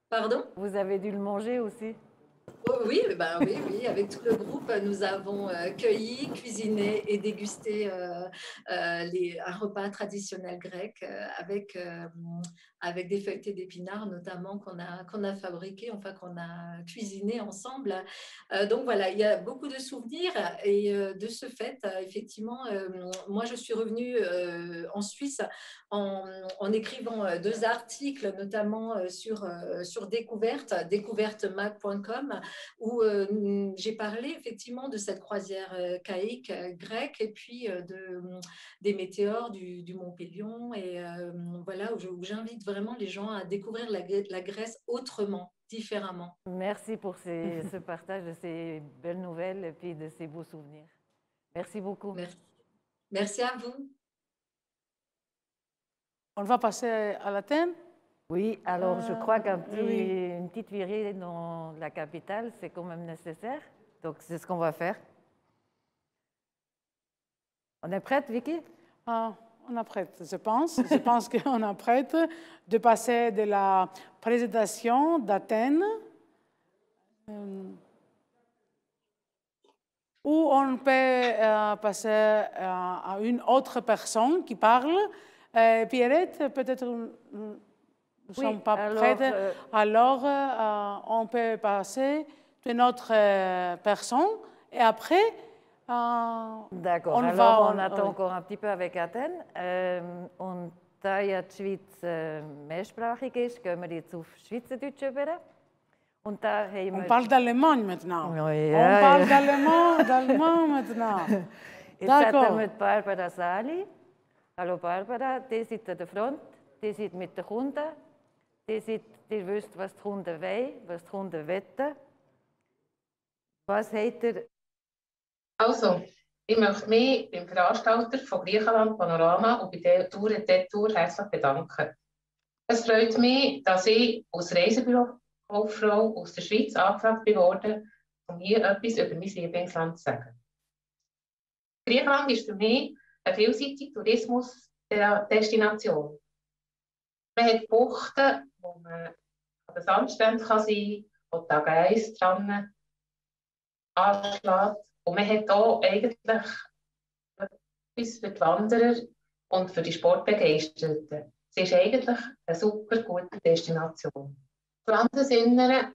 L: Pardon?
B: Vous avez dû le manger aussi.
L: Oui, oui, avec tout le groupe, nous avons cueilli, cuisiné et dégusté un repas traditionnel grec avec des feuilletés d'épinards notamment qu'on a fabriqué, enfin qu'on a cuisiné ensemble. Donc voilà, il y a beaucoup de souvenirs et de ce fait, effectivement, moi je suis revenue en Suisse en écrivant 2 articles, notamment sur découvertemag.com, où j'ai parlé effectivement de cette croisière caïque grecque et puis des météores du Mont Pélion, et voilà, où j'invite vraiment les gens à découvrir la Grèce autrement, différemment.
B: Merci pour ce partage de ces belles nouvelles et puis de ces beaux souvenirs. Merci beaucoup.
L: Merci à vous.
A: On va passer à l'Athènes.
B: Oui, alors je crois qu'une petite virée dans la capitale, c'est quand même nécessaire. Donc, c'est ce qu'on va faire. On est prête, Vicky?
A: On est prête, je pense. Je pense qu'on est prête de passer de la présentation d'Athènes, où on peut passer à une autre personne qui parle. Pierrette, peut-être... Nous ne sommes pas prêts. Alors, on peut passer à une autre personne et après,
B: d'accord. Alors, on attend encore un petit peu avec Athènes. Und da ja die Schweiz mehrsprachig ist, gehen wir jetzt auf Schweizerdeutsch über. Und da haben wir...
A: On parle d'allemand maintenant.
B: Oui,
A: on parle d'allemand maintenant.
B: Jetzt haben wir Barbara Sali. Hallo Barbara, die sitzt an der Front, die sitzt mit den Kunden. Ihr wisst, was die Kunden wollen, was die Kunden wollen. Was habt ihr?
M: Also, ich möchte mich beim Veranstalter von Griechenland Panorama und bei der Tour herzlich bedanken. Es freut mich, dass ich als Reisebürokauffrau aus der Schweiz angefragt worden, um hier etwas über mein Lieblingsland zu sagen. Griechenland ist für mich eine vielseitige Tourismusdestination. Man hat Buchten, wo man an den Sandstränden sein kann, wo die Ägäis dran anschlägt. Und man hat auch eigentlich etwas für die Wanderer und für die Sportbegeisterten. Es ist eigentlich eine super gute Destination. Das Landesinnere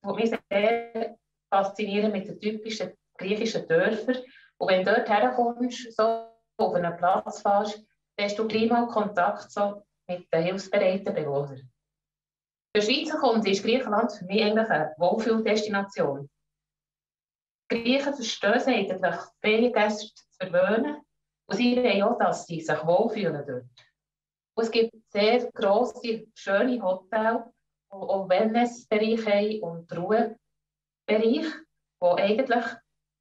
M: tut mich sehr faszinieren mit den typischen griechischen Dörfern. Und wenn du dort herkommst, so auf einen Platz fährst, dann hast du gleich mal Kontakt so mit den hilfsbereiten Bewohnern. Für Schweizer Kunden ist Griechenland für mich eigentlich eine Wohlfühldestination. Die Griechen verstehen es eigentlich, die Feriengäste zu verwöhnen und sie wollen auch, dass sie sich wohlfühlen dort. Und es gibt sehr grosse, schöne Hotels, die auch Wellnessbereich haben und Ruhebereich, wo eigentlich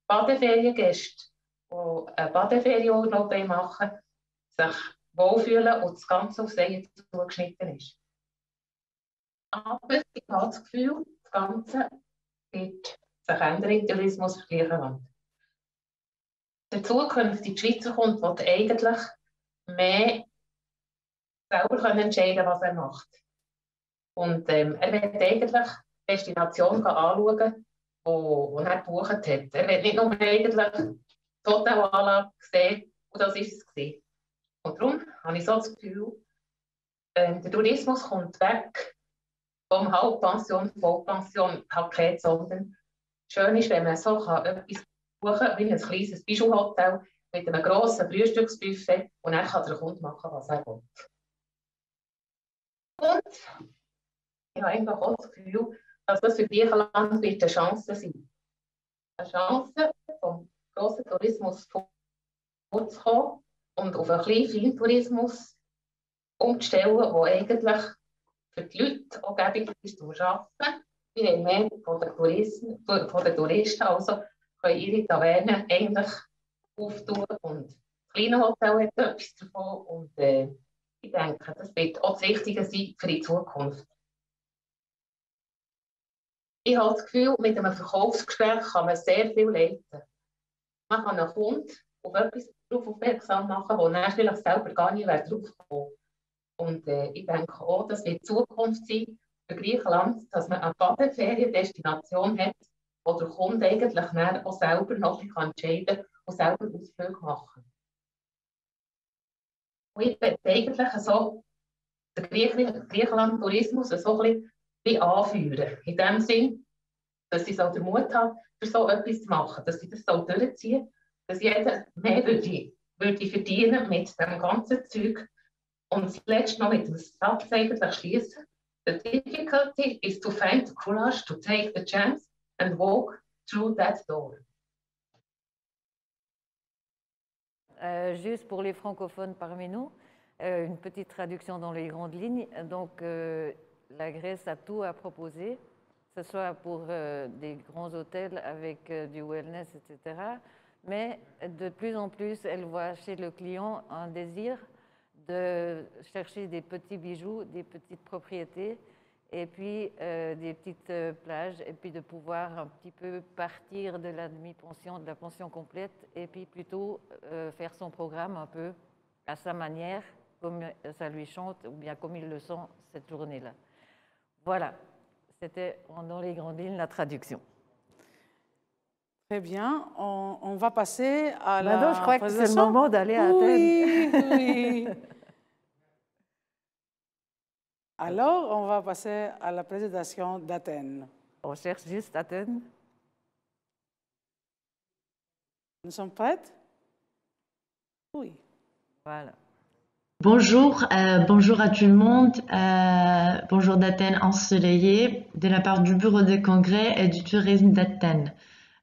M: Badeferiengäste, die einen Badeferienurlaub machen, sich wohlfühlen und das Ganze auf sie zugeschnitten ist. Aber ich habe das Gefühl, das Ganze wird sich ändern im Tourismus für Griechenland. Der zukünftige Schweizer kommt, will eigentlich mehr selber entscheiden, was er macht. Und er will eigentlich Destinationen anschauen, die er gebucht hat. Er will nicht nur eigentlich die Hotelanlage sehen, und das war es. Und darum habe ich so das Gefühl, der Tourismus kommt weg vom Halbpension, Vollpension-Paket, sondern schön ist, wenn man so etwas buchen kann, wie ein kleines Bijou-Hotel mit einem grossen Frühstücksbuffet, und dann kann der Kunde machen, was er will. Und ich habe eigentlich auch das Gefühl, dass das für Griechenland eine Chance sein. Eine Chance, vom grossen Tourismus vorzukommen und auf einen kleinen Feintourismus umzustellen, der eigentlich für die Leute auch gäbig ist zum Arbeiten. Wir haben mehr von den Touristen, also können ihre Tavernen eigentlich auftun, und das kleine Hotel hat etwas davon, und ich denke, das wird auch das Richtige sein für die Zukunft. Ich habe das Gefühl, mit einem Verkaufsgespräch kann man sehr viel leiten. Man kann einen Kunden auf etwas darauf aufmerksam machen, wo er vielleicht selber gar nicht drauf kommen. Und ich denke auch, das wird die Zukunft sein für Griechenland, dass man eine Badeferiendestination hat, wo der Kunde eigentlich auch selber noch entscheiden kann und selber Ausflüge machen. Und ich möchte eigentlich so den Griechenland-Tourismus so ein bisschen anführen. In dem Sinn, dass ich so den Mut habe, für so etwas zu machen, dass ich das so durchziehe, dass jeder mehr würde verdienen mit dem ganzen Zeug. Und das letzte noch mit dem Satz eigentlich schließen. The difficulty is to find the courage to take the chance and walk through that door.
B: Juste pour les francophones parmi nous, une petite traduction dans les grandes lignes. Donc, la Grèce a tout à proposer, que ce soit pour des grands hôtels avec du wellness, etc. Mais de plus en plus, elle voit chez le client un désir de chercher des petits bijoux, des petites propriétés, et puis des petites plages, et puis de pouvoir un petit peu partir de la demi-pension, de la pension complète, et puis plutôt faire son programme un peu à sa manière, comme ça lui chante, ou bien comme il le sent cette journée-là. Voilà, c'était dans les grandes lignes la traduction.
A: Très bien, on va passer à la
B: Maintenant, je crois que c'est le moment d'aller à Athènes.
A: Oui. Alors, on va passer à la présentation d'Athènes.
B: On cherche juste Athènes.
A: Nous sommes prêtes? Oui.
B: Voilà.
N: Bonjour, bonjour à tout le monde. Bonjour d'Athènes ensoleillée de la part du Bureau de congrès et du tourisme d'Athènes.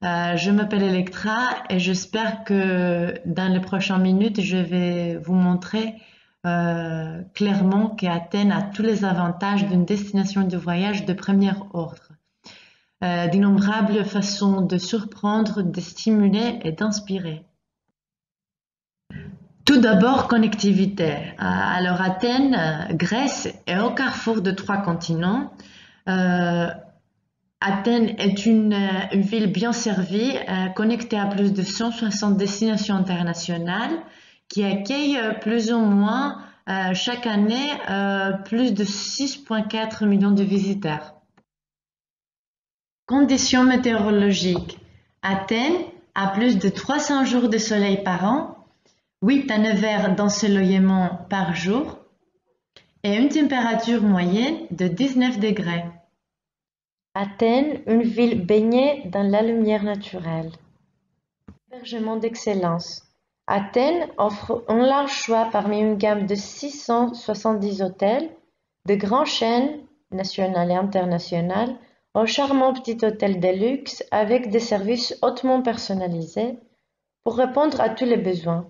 N: Je m'appelle Electra et j'espère que dans les prochaines minutes, je vais vous montrer clairement qu'Athènes a tous les avantages d'une destination de voyage de premier ordre. D'innombrables façons de surprendre, de stimuler et d'inspirer. Tout d'abord, connectivité. Alors Athènes, Grèce est au carrefour de 3 continents. Athènes est une ville bien servie, connectée à plus de 160 destinations internationales qui accueillent plus ou moins chaque année plus de 6,4 millions de visiteurs. Conditions météorologiques. Athènes a plus de 300 jours de soleil par an, 8 à 9 heures d'ensoleillement par jour et une température moyenne de 19 degrés. Athènes, une ville baignée dans la lumière naturelle. Hébergement d'excellence. Athènes offre un large choix parmi une gamme de 670 hôtels, de grandes chaînes nationales et internationales, aux charmants petits hôtels de luxe avec des services hautement personnalisés pour répondre à tous les besoins.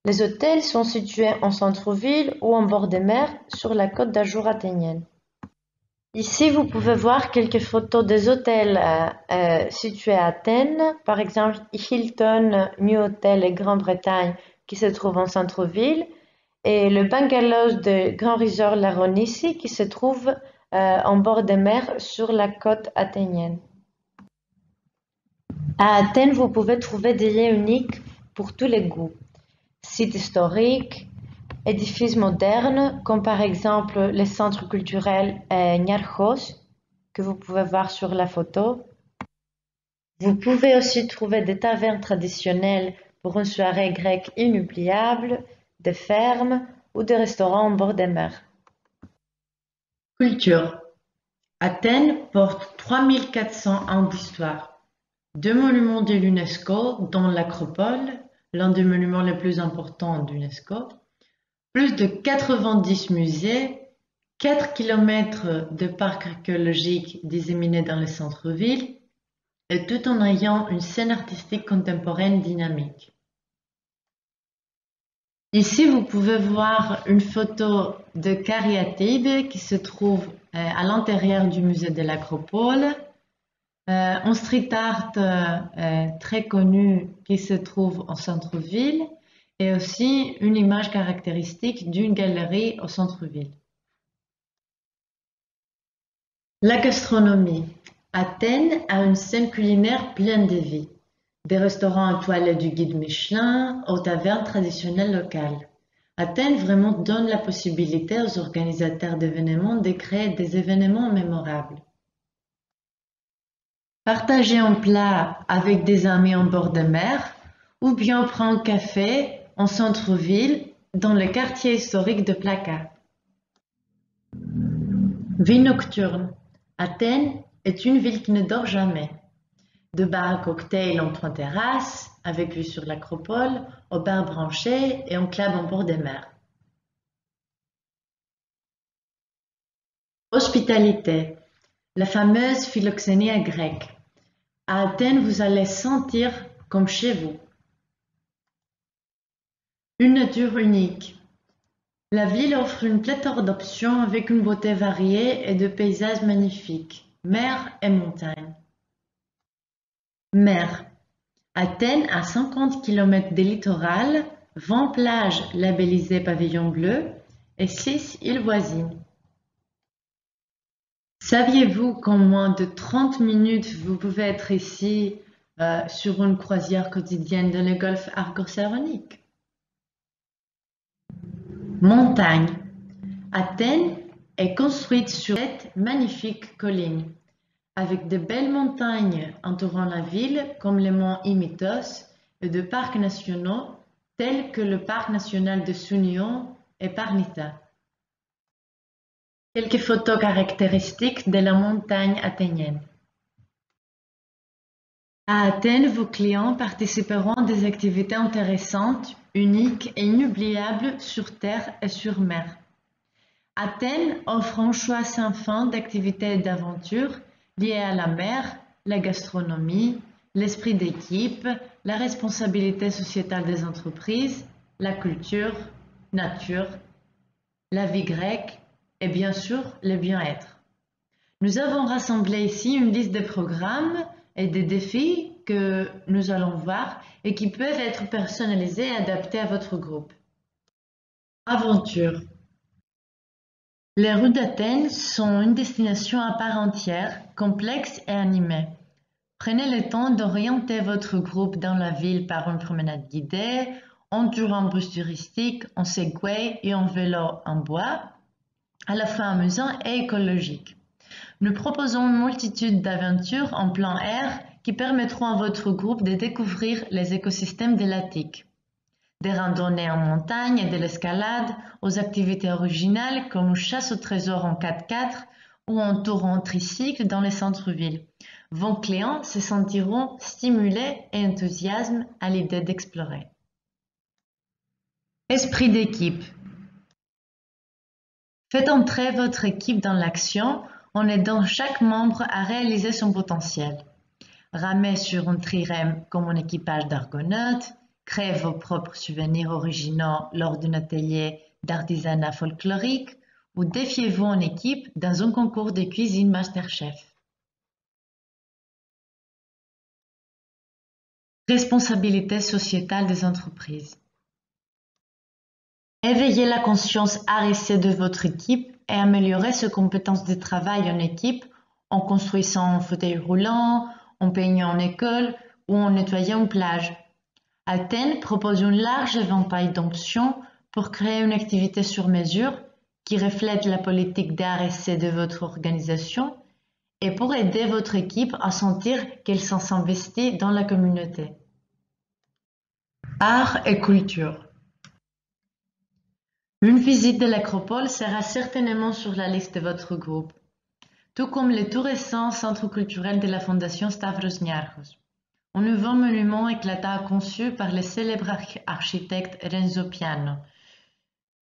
N: Les hôtels sont situés en centre-ville ou en bord de mer sur la côte d'Azur athénienne. Ici, vous pouvez voir quelques photos des hôtels situés à Athènes, par exemple Hilton, New Hotel et Grande-Bretagne qui se trouve en centre-ville, et le bungalow de Grand Resort Laronissi qui se trouve en bord de mer sur la côte athénienne. À Athènes, vous pouvez trouver des lieux uniques pour tous les goûts. Sites historiques, édifices modernes, comme par exemple le centre culturel Niarchos, que vous pouvez voir sur la photo. Vous pouvez aussi trouver des tavernes traditionnelles pour une soirée grecque inoubliable, des fermes ou des restaurants en bord de mer. Culture. Athènes porte 3400 ans d'histoire. 2 monuments de l'UNESCO, dont l'Acropole, l'un des monuments les plus importants d'UNESCO, plus de 90 musées, 4 km de parcs archéologiques disséminés dans le centre-ville, et tout en ayant une scène artistique contemporaine dynamique. Ici, vous pouvez voir une photo de cariatide qui se trouve à l'intérieur du musée de l'Acropole, un street art très connu qui se trouve au centre-ville, et aussi une image caractéristique d'une galerie au centre-ville. La gastronomie. Athènes a une scène culinaire pleine de vie. Des restaurants étoilés du guide Michelin aux tavernes traditionnelles locales. Athènes vraiment donne la possibilité aux organisateurs d'événements de créer des événements mémorables. Partager un plat avec des amis en bord de mer ou bien prendre un café en centre-ville dans le quartier historique de Plaka. Vie nocturne. Athènes est une ville qui ne dort jamais. De bars à cocktails en trois terrasses, avec vue sur l'Acropole, aux bars branchés et en club en bord de mer. Hospitalité. La fameuse philoxénie grecque. À Athènes, vous allez sentir comme chez vous. Une nature unique. La ville offre une pléthore d'options avec une beauté variée et de paysages magnifiques, mer et montagne. Mer. Athènes a 50 km de littoral, 20 plages labellisées pavillon bleu et 6 îles voisines. Saviez-vous qu'en moins de 30 minutes, vous pouvez être ici sur une croisière quotidienne dans le golfe argo-saronique? Montagne. Athènes est construite sur cette magnifique colline, avec de belles montagnes entourant la ville, comme les monts Imitos, et de parcs nationaux tels que le parc national de Sounion et Parnitha. Quelques photos caractéristiques de la montagne athénienne. À Athènes, vos clients participeront à des activités intéressantes, uniques et inoubliables sur terre et sur mer. Athènes offre un choix sans fin d'activités et d'aventures liées à la mer, la gastronomie, l'esprit d'équipe, la responsabilité sociétale des entreprises, la culture, nature, la vie grecque et bien sûr le bien-être. Nous avons rassemblé ici une liste de programmes et des défis que nous allons voir et qui peuvent être personnalisés et adaptés à votre groupe. Aventure. Les rues d'Athènes sont une destination à part entière, complexe et animée. Prenez le temps d'orienter votre groupe dans la ville par une promenade guidée, en tour en bus touristique, en segway et en vélo en bois, à la fois amusant et écologique. Nous proposons une multitude d'aventures en plein air qui permettront à votre groupe de découvrir les écosystèmes de l'Attique. Des randonnées en montagne et de l'escalade aux activités originales comme une chasse au trésor en 4x4 ou un tour en tricycle dans les centres-villes. Vos clients se sentiront stimulés et enthousiasmes à l'idée d'explorer. Esprit d'équipe. Faites entrer votre équipe dans l'action en aidant chaque membre à réaliser son potentiel. Ramez sur un trirème comme un équipage d'argonautes, créez vos propres souvenirs originaux lors d'un atelier d'artisanat folklorique ou défiez-vous en équipe dans un concours de cuisine MasterChef. Responsabilité sociétale des entreprises. Éveillez la conscience RSE de votre équipe et améliorez ses compétences de travail en équipe en construisant un fauteuil roulant, en peignant une école ou en nettoyant une plage. Athènes propose une large éventail d'actions pour créer une activité sur mesure qui reflète la politique de RSE de votre organisation et pour aider votre équipe à sentir qu'elle s'investit dans la communauté. Art et culture. Une visite de l'acropole sera certainement sur la liste de votre groupe, tout comme le tout récent centre culturel de la Fondation Stavros Niarchos, un nouveau monument éclatant conçu par le célèbre architecte Renzo Piano.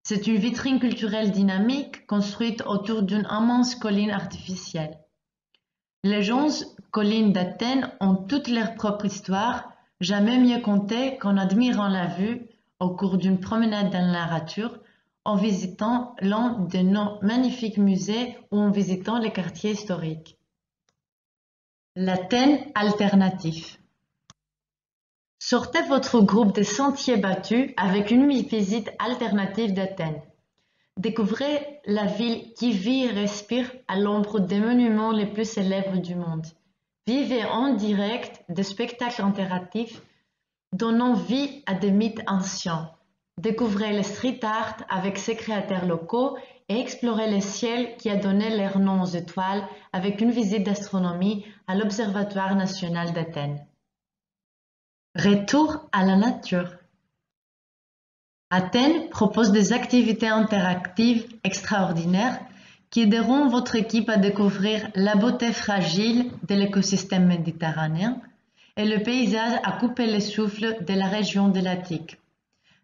N: C'est une vitrine culturelle dynamique construite autour d'une immense colline artificielle. Les 11 collines d'Athènes ont toutes leur propre histoire, jamais mieux contée qu'en admirant la vue au cours d'une promenade dans la nature, en visitant l'un de nos magnifiques musées ou en visitant les quartiers historiques. L'Athènes alternatif. Sortez votre groupe de sentiers battus avec une visite alternative d'Athènes. Découvrez la ville qui vit et respire à l'ombre des monuments les plus célèbres du monde. Vivez en direct des spectacles interactifs donnant vie à des mythes anciens. Découvrez le street art avec ses créateurs locaux et explorez le ciel qui a donné leur nom aux étoiles avec une visite d'astronomie à l'Observatoire national d'Athènes. Retour à la nature. Athènes propose des activités interactives extraordinaires qui aideront votre équipe à découvrir la beauté fragile de l'écosystème méditerranéen et le paysage à couper le souffle de la région de l'Attique.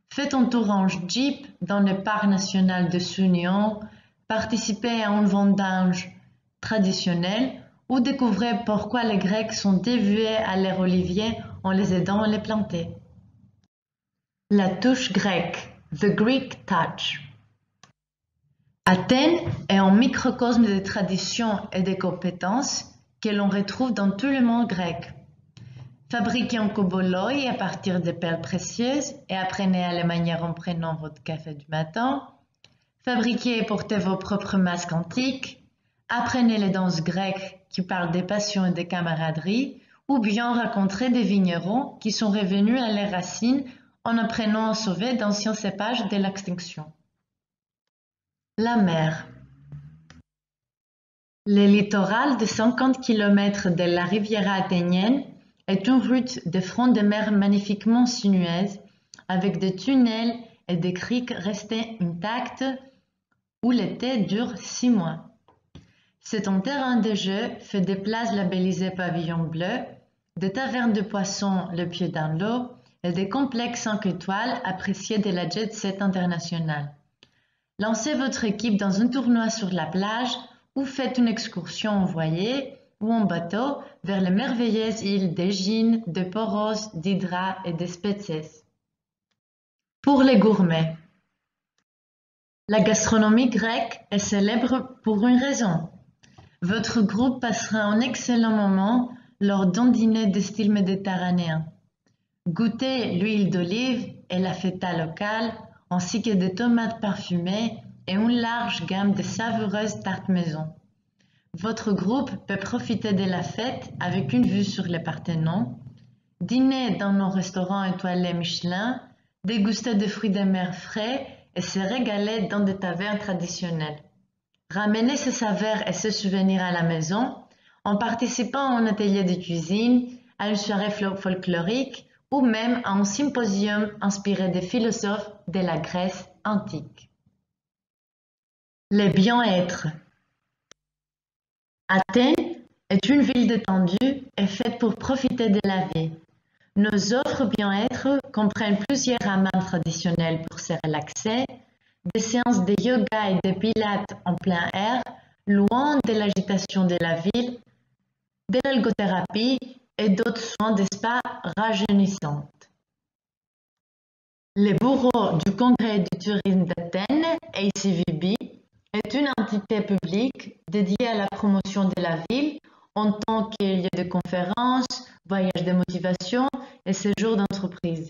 N: Faites un tour en jeep dans le parc national de Sounion, participez à un vendange traditionnel ou découvrez pourquoi les Grecs sont dévoués à leur olivier en les aidant à les planter. La touche grecque, the Greek touch. Athènes est un microcosme de traditions et de compétences que l'on retrouve dans tout le monde grec. Fabriquez un coboloi à partir de perles précieuses et apprenez à les manier en prenant votre café du matin. Fabriquez et portez vos propres masques antiques. Apprenez les danses grecques qui parlent des passions et des camaraderies, ou bien rencontrez des vignerons qui sont revenus à leurs racines en apprenant à sauver d'anciens cépages de l'extinction. La mer. Le littoral de 50 km de la riviera athénienne est une route de front de mer magnifiquement sinueuse, avec des tunnels et des criques restées intactes où l'été dure 6 mois. C'est un terrain de jeu fait de places labellisées pavillon bleu, des tavernes de poissons le pied dans l'eau et des complexes 5 étoiles appréciés de la jet set internationale. Lancez votre équipe dans un tournoi sur la plage ou faites une excursion en voilier ou en bateau vers les merveilleuses îles d'Égine, de Poros, d'Hydra et de Spetses. Pour les gourmets. La gastronomie grecque est célèbre pour une raison. Votre groupe passera un excellent moment lors d'un dîner de style méditerranéen. Goûtez l'huile d'olive et la feta locale, ainsi que des tomates parfumées et une large gamme de savoureuses tartes maison. Votre groupe peut profiter de la fête avec une vue sur le Parthénon, dîner dans nos restaurants étoilés Michelin, déguster des fruits de mer frais et se régaler dans des tavernes traditionnelles. Ramenez ces saveurs et ces souvenirs à la maison en participant à un atelier de cuisine, à une soirée folklorique ou même à un symposium inspiré des philosophes de la Grèce antique. Le bien-être. Athènes est une ville détendue et faite pour profiter de la vie. Nos offres bien-être comprennent plusieurs hammams traditionnels pour se relaxer, des séances de yoga et de pilates en plein air, loin de l'agitation de la ville, de l'algothérapie et d'autres soins de spa rajeunissants. Le bureau du Congrès du tourisme d'Athènes, ACVB, est une entité publique dédiée à la promotion de la ville en tant que lieu de conférences, voyages de motivation et séjours d'entreprise.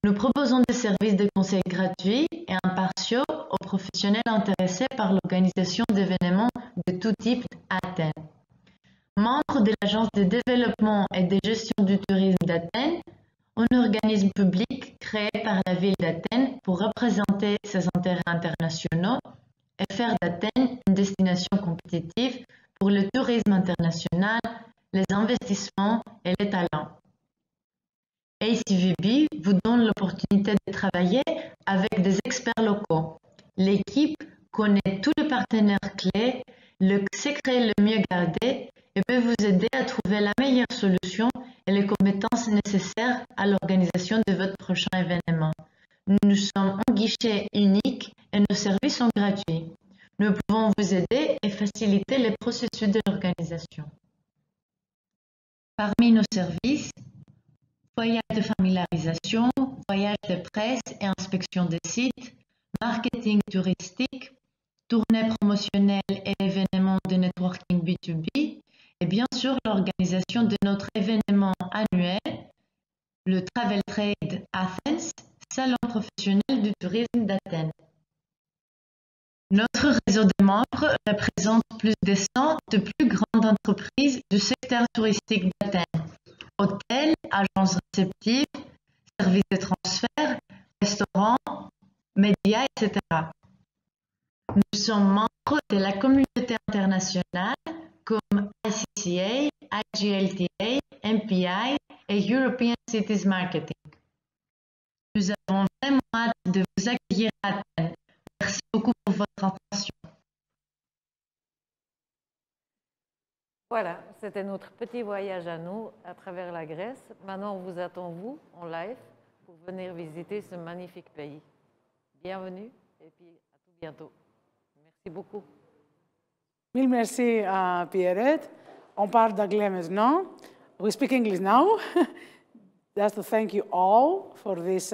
N: Nous proposons des services de conseil gratuits et impartiaux aux professionnels intéressés par l'organisation d'événements de tout type à Athènes. Membre de l'Agence de développement et de gestion du tourisme d'Athènes, un organisme public créé par la ville d'Athènes pour représenter ses intérêts internationaux et faire d'Athènes une destination compétitive pour le tourisme international, les investissements et les talents. ACVB vous donne l'opportunité de travailler avec des experts locaux. L'équipe connaît tous les partenaires clés, le secret le mieux gardé et peut vous aider à trouver la meilleure solution et les compétences nécessaires à l'organisation de votre prochain événement. Nous sommes un guichet unique et nos services sont gratuits. Nous pouvons vous aider et faciliter les processus de l'organisation. Parmi nos services, voyage de familiarisation, voyage de presse et inspection des sites, marketing touristique, tournées promotionnelles et événements de networking B2B, et bien sûr l'organisation de notre événement annuel, le Travel Trade Athens, salon professionnel du tourisme d'Athènes. Notre réseau de membres représente plus de 100 de plus grandes entreprises du secteur touristique d'Athènes. Hôtels, agences réceptives, services de transfert, restaurants, médias, etc. Nous sommes membres de la communauté internationale comme ICCA, IGLTA, MPI et European Cities Marketing. Nous avons vraiment hâte de vous accueillir à Athènes. Merci beaucoup pour votre attention.
B: Voilà, c'était notre petit voyage à nous à travers la Grèce. Maintenant, on vous attend, vous, en live, pour venir visiter ce magnifique pays. Bienvenue et puis à tout bientôt. Merci beaucoup.
A: Mille merci, Pierrette. On parle d'anglais maintenant. We speak English now. Just to thank you all for this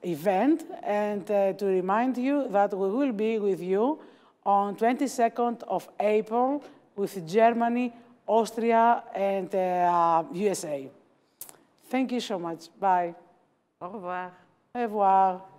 A: event and to remind you that we will be with you on 22nd of April with Germany, Austria, and USA. Thank you so much. Bye.
B: Au revoir.
A: Au revoir.